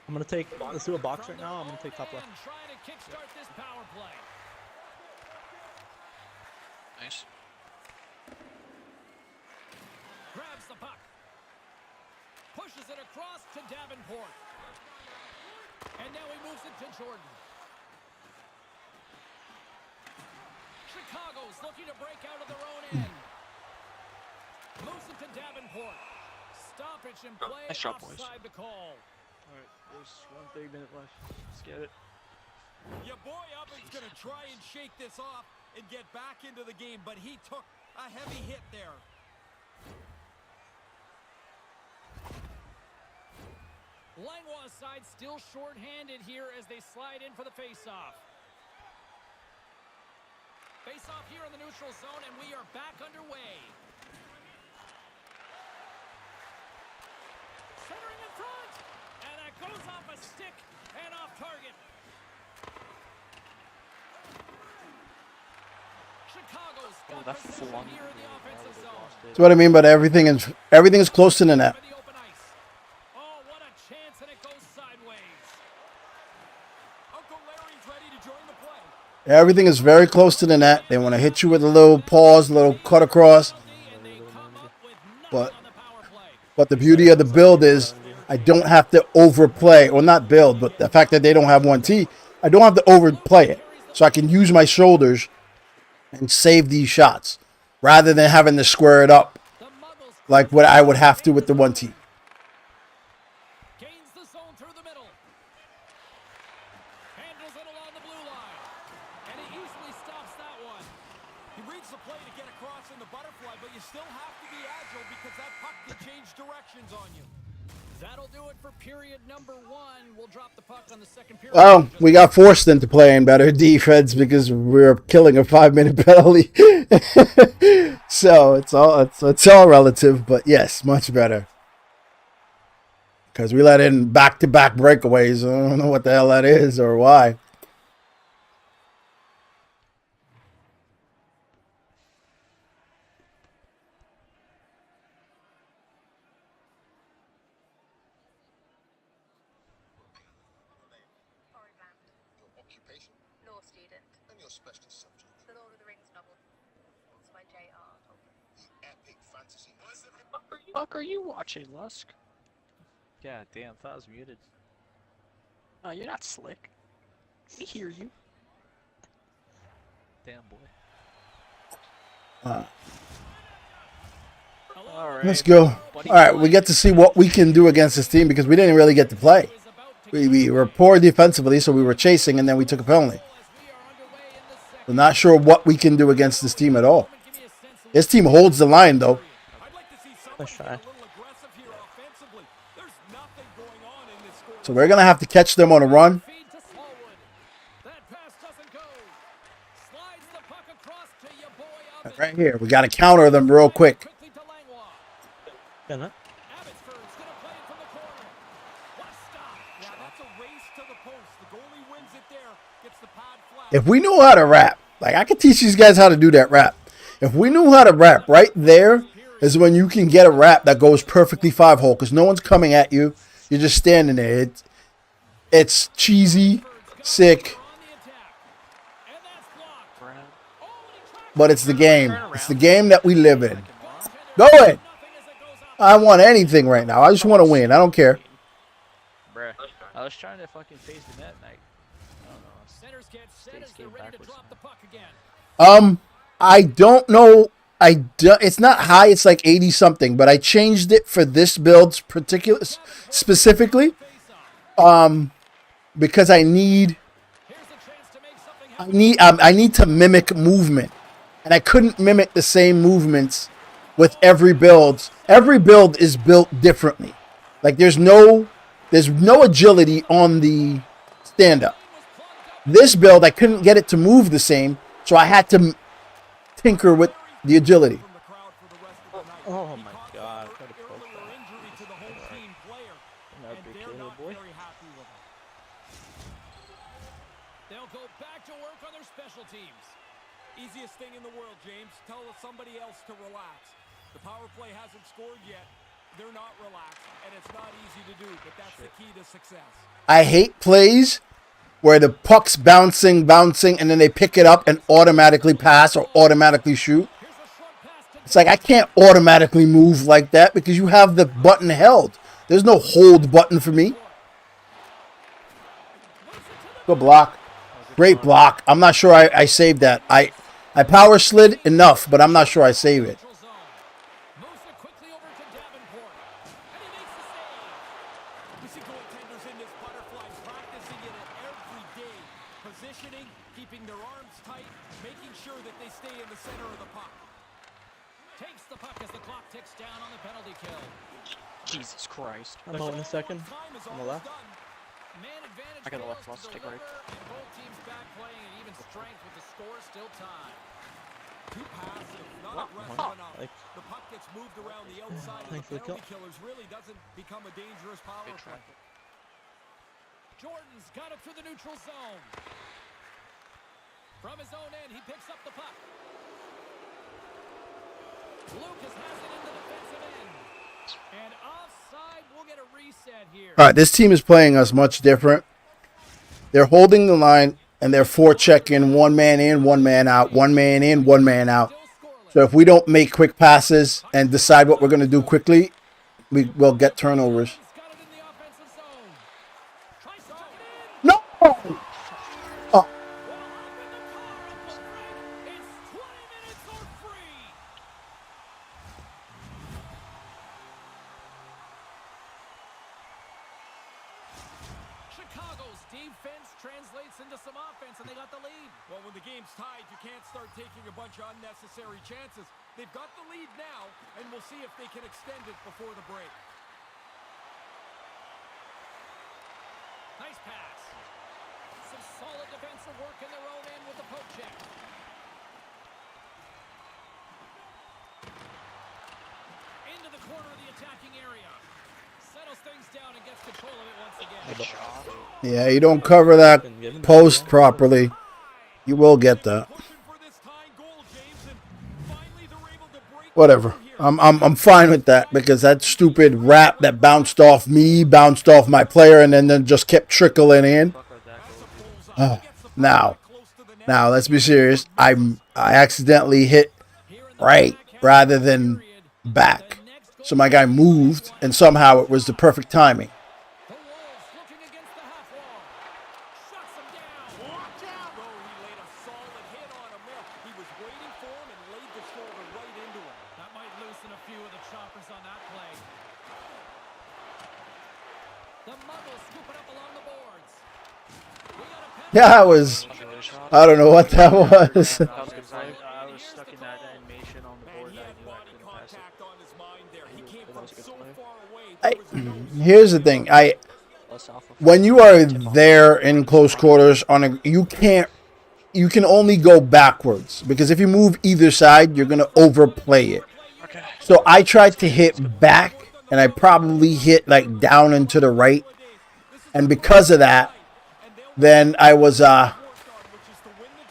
I'm gonna take. Let's do a box right now. I'm gonna take top left. Trying to kickstart this power play. Nice. Grabs the puck. Pushes it across to Davenport. And now he moves it to Jordan. Chicago's looking to break out of their own end. Moves it to Davenport. Stoppage and play Nice job, boys. offside the call. Alright, there's 1 minute left. Let's get it. Your boy Oven's going to try and shake this off and get back into the game, but he took a heavy hit there. Langlois' side still short-handed here as they slide in for the face-off. Face-off here in the neutral zone, and we are back underway. Centering in front, and that goes off a stick and off target. Chicago's got that possession flung here in the offensive zone. That's what I mean, but everything is close to the net. Over the open ice. Oh, what a chance, and it goes sideways. Uncle Larry's ready to join the play. Everything is very close to the net. They want to hit you with a little pause, a little cut across. And they come up with nothing But on the power play. but the beauty of the build is I don't have to overplay, or not build, but the fact that they don't have 1T, I don't have to overplay it. So I can use my shoulders and save these shots rather than having to square it up The Muggles like what I would have to with the 1T. gains the zone through the middle. Handles it along the blue line. And he easily stops that one. He reads the play to get across in the butterfly, but you still have to be agile because that puck can change directions on you. That'll do it for period number 1. We'll drop the puck on the second period. Well, we got forced into playing better defense because we're killing a 5-minute penalty. So it's all relative, but yes, much better. Because we let in back-to-back breakaways. I don't know what the hell that is or why. Occupation? Law student. And your specialist subject? The Lord of the Rings novel. It's by J.R. Tolkien. The epic fantasy. Fuck are you watching, Lusk? Yeah, damn, thought I was muted. No, you're not slick. We hear you. Damn, boy. Uh, Alright. let's go. All right, we get to see what we can do against this team because we didn't really get to play. We were poor defensively, so we were chasing, and then we took a penalty. We're not sure what we can do against this team at all. This team holds the line, though. I'd like to see someone Let's get try. a little aggressive here offensively. There's nothing going on in this score. So we're going to have to catch them on a run. Feed to Smallwood. That pass doesn't go. Slides the puck across to your boy Oven. Right here. We got to counter them real quick. Quickly to Langlois. Done it. Abbotsford's gonna play it from the corner. What a stop! Yeah, that's a race to the post. The goalie wins it there. Gets the pad flat. If we knew how to rap, like I could teach these guys how to do that rap. If we knew how to rap, right there is when you can get a rap that goes perfectly 5-hole because no one's coming at you. You're just standing there. It's cheesy, sick, On the attack. And that's blocked. Brad. Oh, and he tracks but it's the game. It's the game that we live in. Go ahead. nothing as it goes out. I want anything right now. I just want to win. I don't care. Bruh. I was trying to fucking face the net, and I don't know. Centers get set as they're game ready to backwards drop the puck again. I don't know. It's not high. It's like 80 something, but I changed it for this build specifically. Because I need Here's a chance to make something happen. I need to mimic movement, and I couldn't mimic the same movements with every build. Every build is built differently. Like there's no agility on the stand-up. This build, I couldn't get it to move the same, so I had to tinker with the agility. Oh my god, what a poke boy. They'll go back to work on their special teams. Easiest thing in the world, James. Tell somebody else to relax. The power play hasn't scored yet. They're not relaxed, and it's not easy to do, but that's the key to success. I hate plays where the puck's bouncing, and then they pick it up and automatically pass or automatically shoot. It's like I can't automatically move like that because you have the button held. There's no hold button for me. Good block. Great block. I'm not sure I saved that. I power slid enough, but I'm not sure I saved it. Moves it quickly over to Davenport. And he makes the save. We see goaltenders in this butterfly practicing it every day. Positioning, keeping their arms tight, making sure that they stay in the center of the puck. Takes the puck as the clock ticks down on the penalty kill. Jesus Christ. I'm out in a second. Time is On the left. Man advantage I got a left fails cross, to take right. deliver, and both teams back playing at even strength with the score still tied. Too passive, not What? aggressive enough. Like, The puck gets moved around the outside of thanks the for the kill. penalty killers. Really doesn't become a dangerous power Good play. try. Jordan's got it through the neutral zone. From his own end, he picks up the puck. Lucas has it in the defensive end. And offside, we'll get a reset here. All right, this team is playing us much different. They're holding the line, and they're forechecking one man in, one man out, one man in, one man out. So if we don't make quick passes and decide what we're going to do quickly, we will get turnovers. He's got it in the offensive zone. Tries to tuck it in. No! Oh, Well, up in the car, Uncle Frank. It's 20 minutes or free. Chicago's defense translates into some offense, and they got the lead. Well, when the game's tied, you can't start taking a bunch of unnecessary chances. They've got the lead now, and we'll see if they can extend it before the break. Nice pass. Some solid defensive work in their own end with the poke check. Into the corner of the attacking area. Settles things down and gets control of it once again. Yeah, you don't cover that post properly, you will get that. Pushing for this tying goal, James, and finally they're able to break Whatever. through here. I'm fine with that because that stupid rap that bounced off me, bounced off my player, and then just kept trickling in. Now, let's be serious. I accidentally hit right rather than back. So my guy moved, and somehow it was the perfect timing. The Wolves looking against the half wall. Shuts him down. Watch out! Oh, he laid a solid hit on him there. He was waiting for him and laid the shoulder right into him. That might loosen a few of the choppers on that play. The Muggles scoop it up along the boards. We got a penalty. Yeah, I was. I don't know what that was. That was because I was stuck in that animation on the Man, board he that I had knew I body couldn't pass it. contact on his mind there. He came from so far away. I, There was no here's the thing. Less alpha. When you are there in close quarters you can only go backwards because if you move either side, you're gonna overplay it. Okay. So I tried to hit back, and I probably hit like down and to the right, and because of that, then I was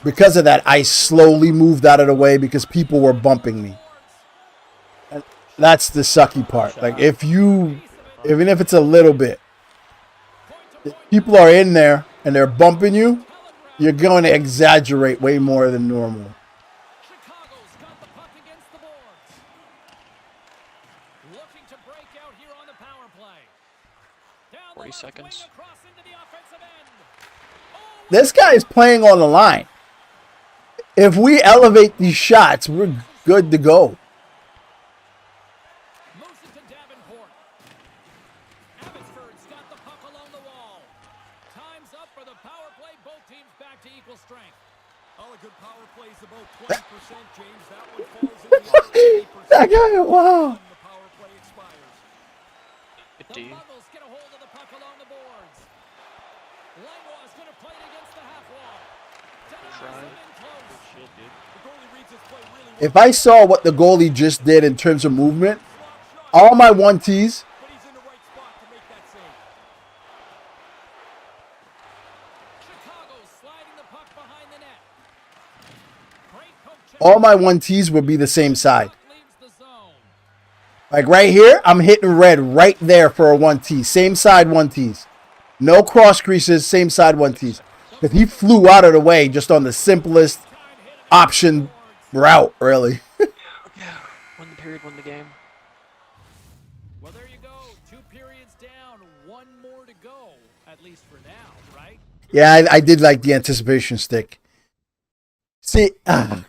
because of that, I slowly moved out of the way because people were bumping me. And that's the sucky part. Like even if it's a little bit, if people are in there and they're bumping you, you're going to exaggerate way more than normal. Chicago's got the puck against the boards. Looking to break out here on the power play. Down the 40 left seconds. wing across into the offensive end. Oh, This guy is playing on the line. If we elevate these shots, we're good to go. moves it to Davenport. Abbotsford's got the puck along the wall. Time's up for the power play. Both teams back to equal strength. All a good power play is about 20%, James. That one falls in the other 80%. That guy, wow. The power play expires. Good The D. Muggles get a hold of the puck along the boards. Langlois going to play it against the half wall. Denies Try. him in close. Shit, dude. The goalie reads his play really well. If I saw what the goalie just did in terms of movement, all my 1Ts, But he's in the right spot to make that save. Chicago sliding the puck behind the net. Great poke check. all my 1Ts would be the same side. Puck leaves the zone. Like right here, I'm hitting red right there for a 1T. Same side 1Ts. No cross creases, same side 1Ts. Because he flew out of the way just on the simplest option route, really. Won the period, won the game. Well, there you go. 2 periods down, 1 more to go, at least for now, right? Yeah, I did like the anticipation stick. See, god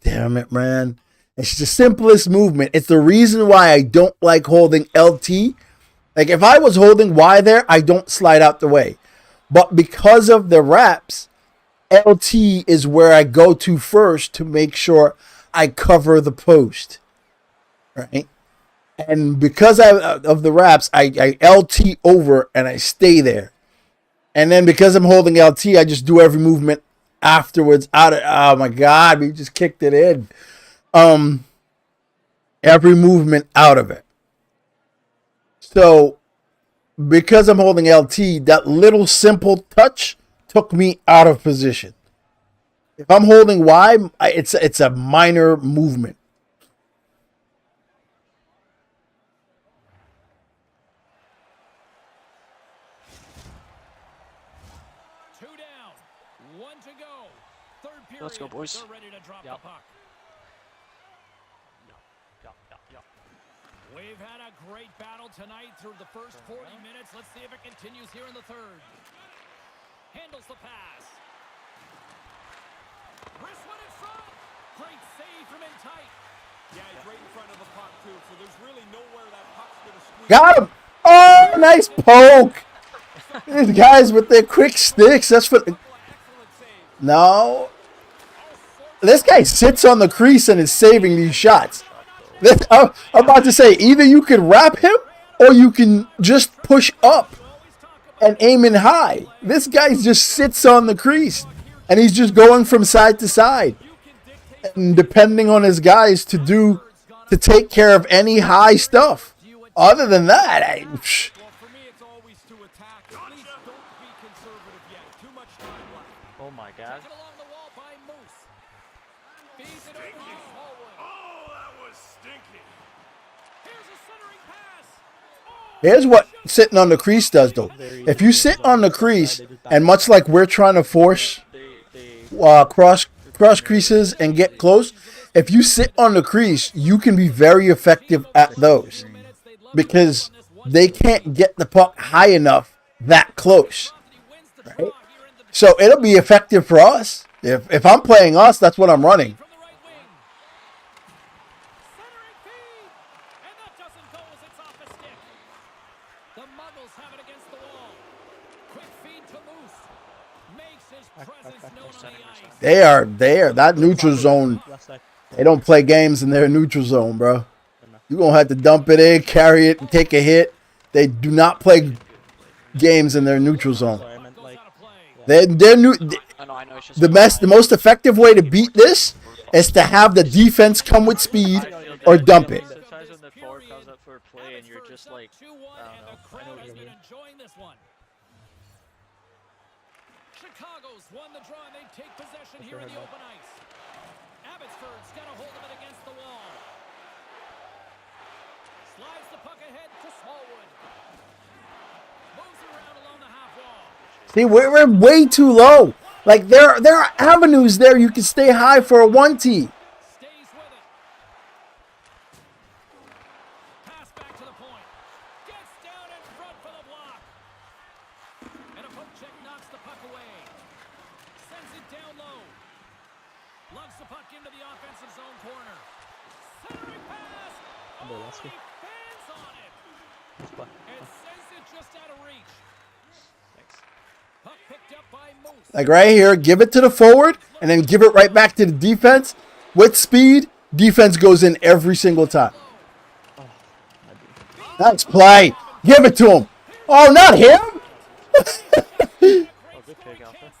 damn it, man. It's the simplest movement. It's the reason why I don't like holding LT. Like, if I was holding Y there, I don't slide out the way. But because of the wraps, LT is where I go to first to make sure I cover the post. Right? And because of the wraps, I LT over and I stay there. And then because I'm holding LT, I just do every movement afterwards. Oh my God, we just kicked it in. Every movement out of it. So because I'm holding LT, that little simple touch took me out of position. If I'm holding Y, it's a minor movement. Two down, 1 to go. Third period. Let's go, boys. They're ready to drop Yep. the puck. We've had a great battle tonight through the first 40 minutes. Let's see if it continues here in the third. Handles the pass. Wrist one in front. Great save from in tight. Yeah, he's right in front of the puck, too, so there's really nowhere that puck's going to squeeze. Got him! Oh, nice poke! These guys with their quick sticks. That's for. Excellent save. No. This guy sits on the crease and is saving these shots. I'm about to say, either you can wrap him or you can just push up and aim in high. This guy just sits on the crease and he's just going from side to side. And depending on his guys to take care of any high stuff. Other than that, Well, for me, it's always to attack. At least don't be conservative yet. Too much time left. Oh my god. Taken along the wall by Moose. Feeds it over to Smallwood. Oh, that was stinky. Here's a centering pass. here's what sitting on the crease does, though. If you sit on the crease, and much like we're trying to force cross creases and get close, if you sit on the crease, you can be very effective at those because they can't get the puck high enough that close. Right? So it'll be effective for us. If I'm playing us, that's what I'm running. From the right wing. Centering feed. And that doesn't go as it's off a stick. The Muggles have it against the wall. Quick feed to Moose. Makes his presence known on the ice. They are that neutral zone. Last side. They don't play games in their neutral zone, bro. You're going to have to dump it in, carry it, and take a hit. They do not play games in their neutral zone. Sorry, I meant like. I know, it's just The most effective way to beat this is to have the defense come with speed or dump it. Sometimes when the forward comes up for a play and you're just like, 2-1, I don't and the know. I crowd know what has you been mean. enjoying this one. Chicago's won the draw, and they take possession here in the open ice. Abbotsford's got a hold of it against the wall. Slides the puck ahead to Smallwood. Moves around along the half wall. See, we're way too low. Like, there are avenues there you can stay high for a 1T. Stays with it. Pass back to the point. Gets down in front for the block. And a poke check knocks the puck away. Sends it down low. Lugs the puck into the offensive zone corner. Centering pass. Bro, that's He good. fans on it. Spot. And sends it just out of reach. Thanks. Puck picked up by Moose. Like right here, give it to the forward and then give it right back to the defense with speed. Defense goes in every single time. Nice play. Give it to him. Oh, not him. Oh, good pick, Alpha.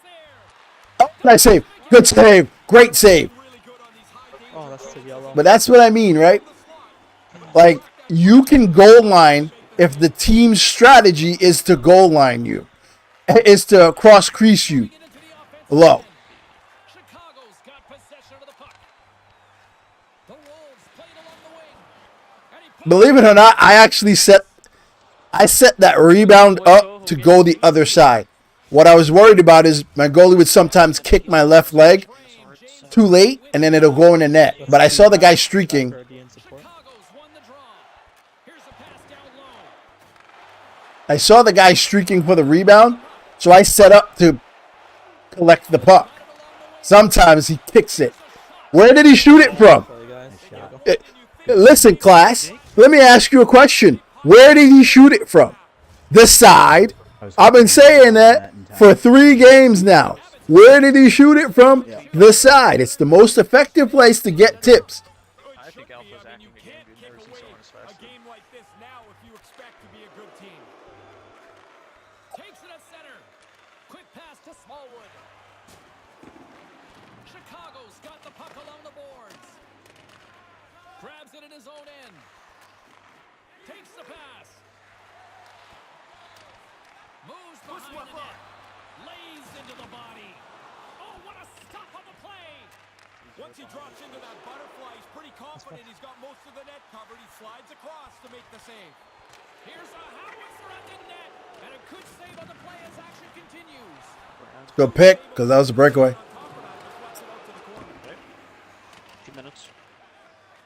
Oh, nice save. Good save. Great save. Oh, that's the yellow. But that's what I mean, right? Like, you can goal line if the team's strategy is to goal line you, is to cross crease you low. Chicago's got possession of the puck. The Wolves played along the wing. And he put Believe it or not, I set that rebound up to go the other side. What I was worried about is my goalie would sometimes kick my left leg too late, and then it'll go in the net. But I saw the guy streaking. Chicago's won the draw. Here's a pass down low. I saw the guy streaking for the rebound, so I set up to collect the puck. Sometimes he kicks it. Where did he shoot it from? Sorry, guys. There we go. Listen, class, let me ask you a question. Where did he shoot it from? This side. I've been saying that for 3 games now. Where did he shoot it from? This side. It's the most effective place to get tips. I think Alpha's acting the game, dude. Never seen someone as fast. A game like this now if you expect to be a good team. Takes it at center. Quick pass to Smallwood. Chicago's got the puck along the boards. Grabs it in his own end. Takes the pass. Moves behind the net. Lays into the body. Oh, what a stop on the play. Once he drops into that butterfly, he's pretty confident he's got most of the net covered. He slides across to make the save. Here's a howitzer at the net. And a good save on the play as action continues. Good pick, because that was a breakaway. 2 minutes.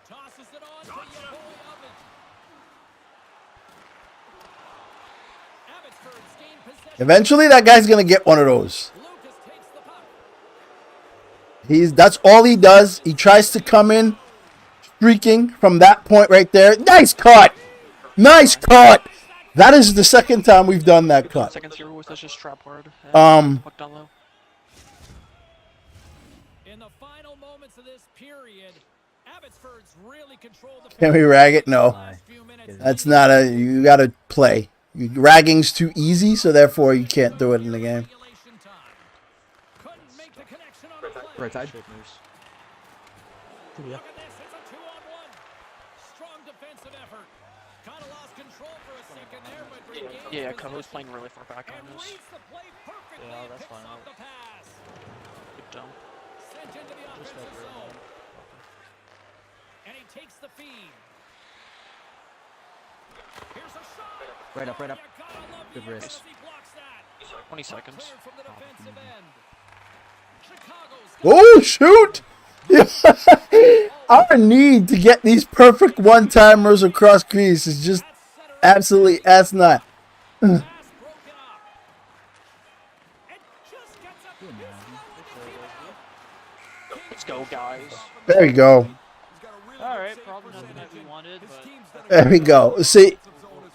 Tosses it on to your boy Abbott. Abbotsford's gained possession. Eventually, that guy's going to get one of those. Lucas takes the puck. That's all he does. He tries to come in streaking from that point right there. Nice cut. Nice cut. That is the second time we've done that cut. Second zero was just trap hard. Puck down low. In the final moments of this period, Abbotsford's really controlled the Can we rag it? No. last few minutes. That's not a... You got to play. Ragging's too easy, so therefore you can't do it in the game. Regulation time. Couldn't make the connection on the play. Right side. Look at this, it's a 2-on-1. Strong defensive effort. Kind of lost control for a second there, but regained Yeah, possession Cover's playing really far back on and this. reads the play perfectly. Yeah, that's Picks fine. off the pass. Good dump. Sent into the offensive zone. And he takes the feed. Here's a shot. Right up, right up. You gotta love Good the wrist. effort as he blocks that. 20 seconds. Cleared from the defensive end. Chicago's Oh, shoot! Our need to get these perfect one-timers across crease is just absolutely asinine. pass broken up. And just gets up this low. Let's go, guys. There we go. Alright, probably nothing that we wanted, but There we go. See,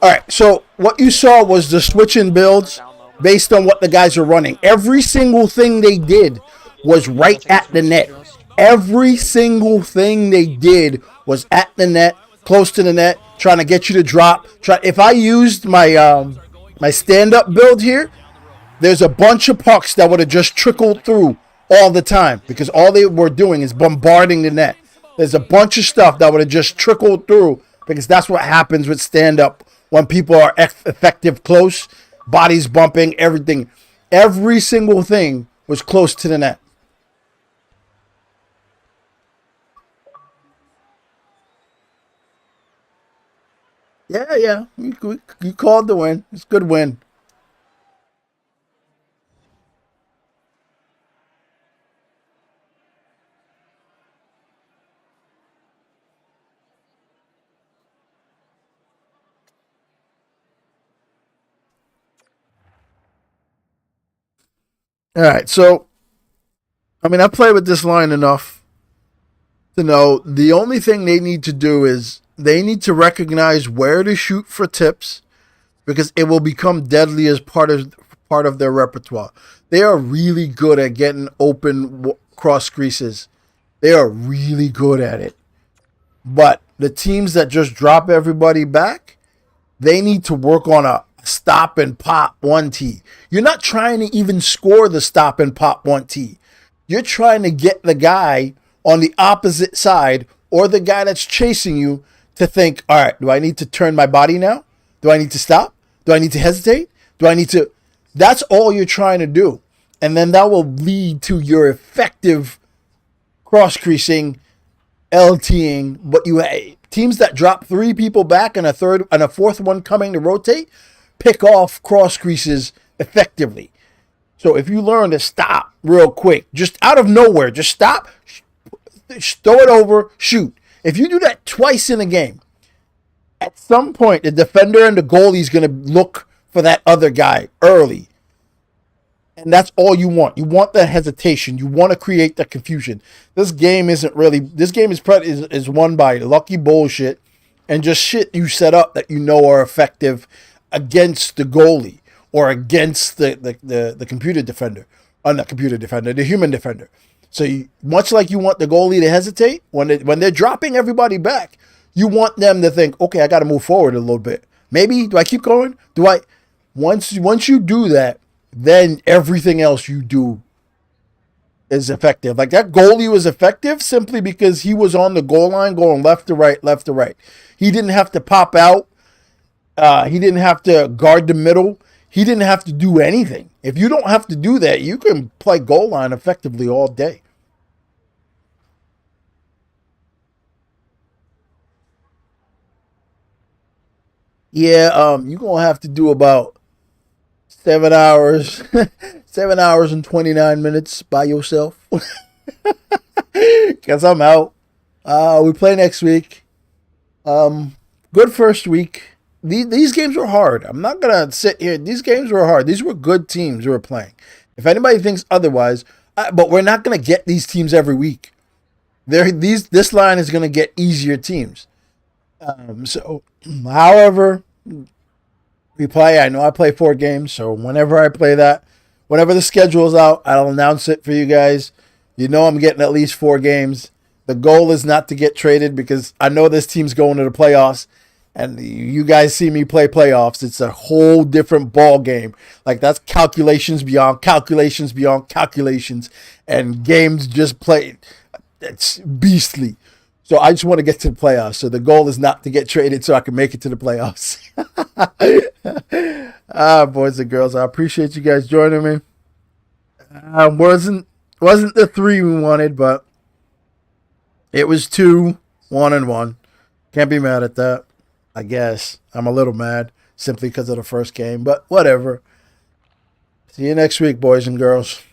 all right, so what you saw was the switch in builds based on what the guys are running. Every single thing they did was right at the net. Every single thing they did was at the net, close to the net, trying to get you to drop. If I used my my stand-up build here, there's a bunch of pucks that would have just trickled through all the time because all they were doing is bombarding the net. There's a bunch of stuff that would have just trickled through because that's what happens with stand-up when people are effective close, bodies bumping, everything. Every single thing was close to the net. Yeah. You called the win. It's a good win. All right, so, I mean, I played with this line enough to know the only thing they need to do is they need to recognize where to shoot for tips because it will become deadly as part part of their repertoire. They are really good at getting open cross creases. They are really good at it. But the teams that just drop everybody back, they need to work on a stop and pop 1T. You're not trying to even score the stop and pop 1T. You're trying to get the guy on the opposite side or the guy that's chasing you to think, all right, do I need to turn my body now? Do I need to stop? Do I need to hesitate? Do I need to... That's all you're trying to do. And then that will lead to your effective cross-creasing, LTing. But teams that drop 3 people back and a fourth one coming to rotate, pick off cross-creases effectively. So if you learn to stop real quick, just out of nowhere, just stop, throw it over, shoot. If you do that twice in a game, at some point, the defender and the goalie is going to look for that other guy early. And that's all you want. You want that hesitation. You want to create that confusion. This game isn't really... This game is won by lucky bullshit and just shit you set up that you know are effective against the goalie or against the computer defender. Not computer defender, the human defender. So much like you want the goalie to hesitate, when they're dropping everybody back, you want them to think, okay, I got to move forward a little bit. Maybe, do I keep going? Once you do that, then everything else you do is effective. Like that goalie was effective simply because he was on the goal line going left to right, left to right. He didn't have to pop out. He didn't have to guard the middle. He didn't have to do anything. If you don't have to do that, you can play goal line effectively all day. Yeah, you're going to have to do about 7 hours, 7 hours and 29 minutes by yourself. Because I'm out. We play next week. Good first week. These games were hard. I'm not going to sit here. These games were hard. These were good teams we were playing. If anybody thinks otherwise, but we're not going to get these teams every week. This line is going to get easier teams. However we play, I know I play 4 games, so whenever I play that, whenever the schedule is out, I'll announce it for you guys. You know I'm getting at least 4 games. The goal is not to get traded because I know this team's going to the playoffs, and you guys see me play playoffs. It's a whole different ball game. Like that's calculations beyond calculations beyond calculations, and games just played. It's beastly. So I just want to get to the playoffs. So the goal is not to get traded so I can make it to the playoffs. Boys and girls, I appreciate you guys joining me. Wasn't the 3 we wanted, but it was 2, 1 and 1. Can't be mad at that. I guess I'm a little mad simply because of the first game, but whatever. See you next week, boys and girls.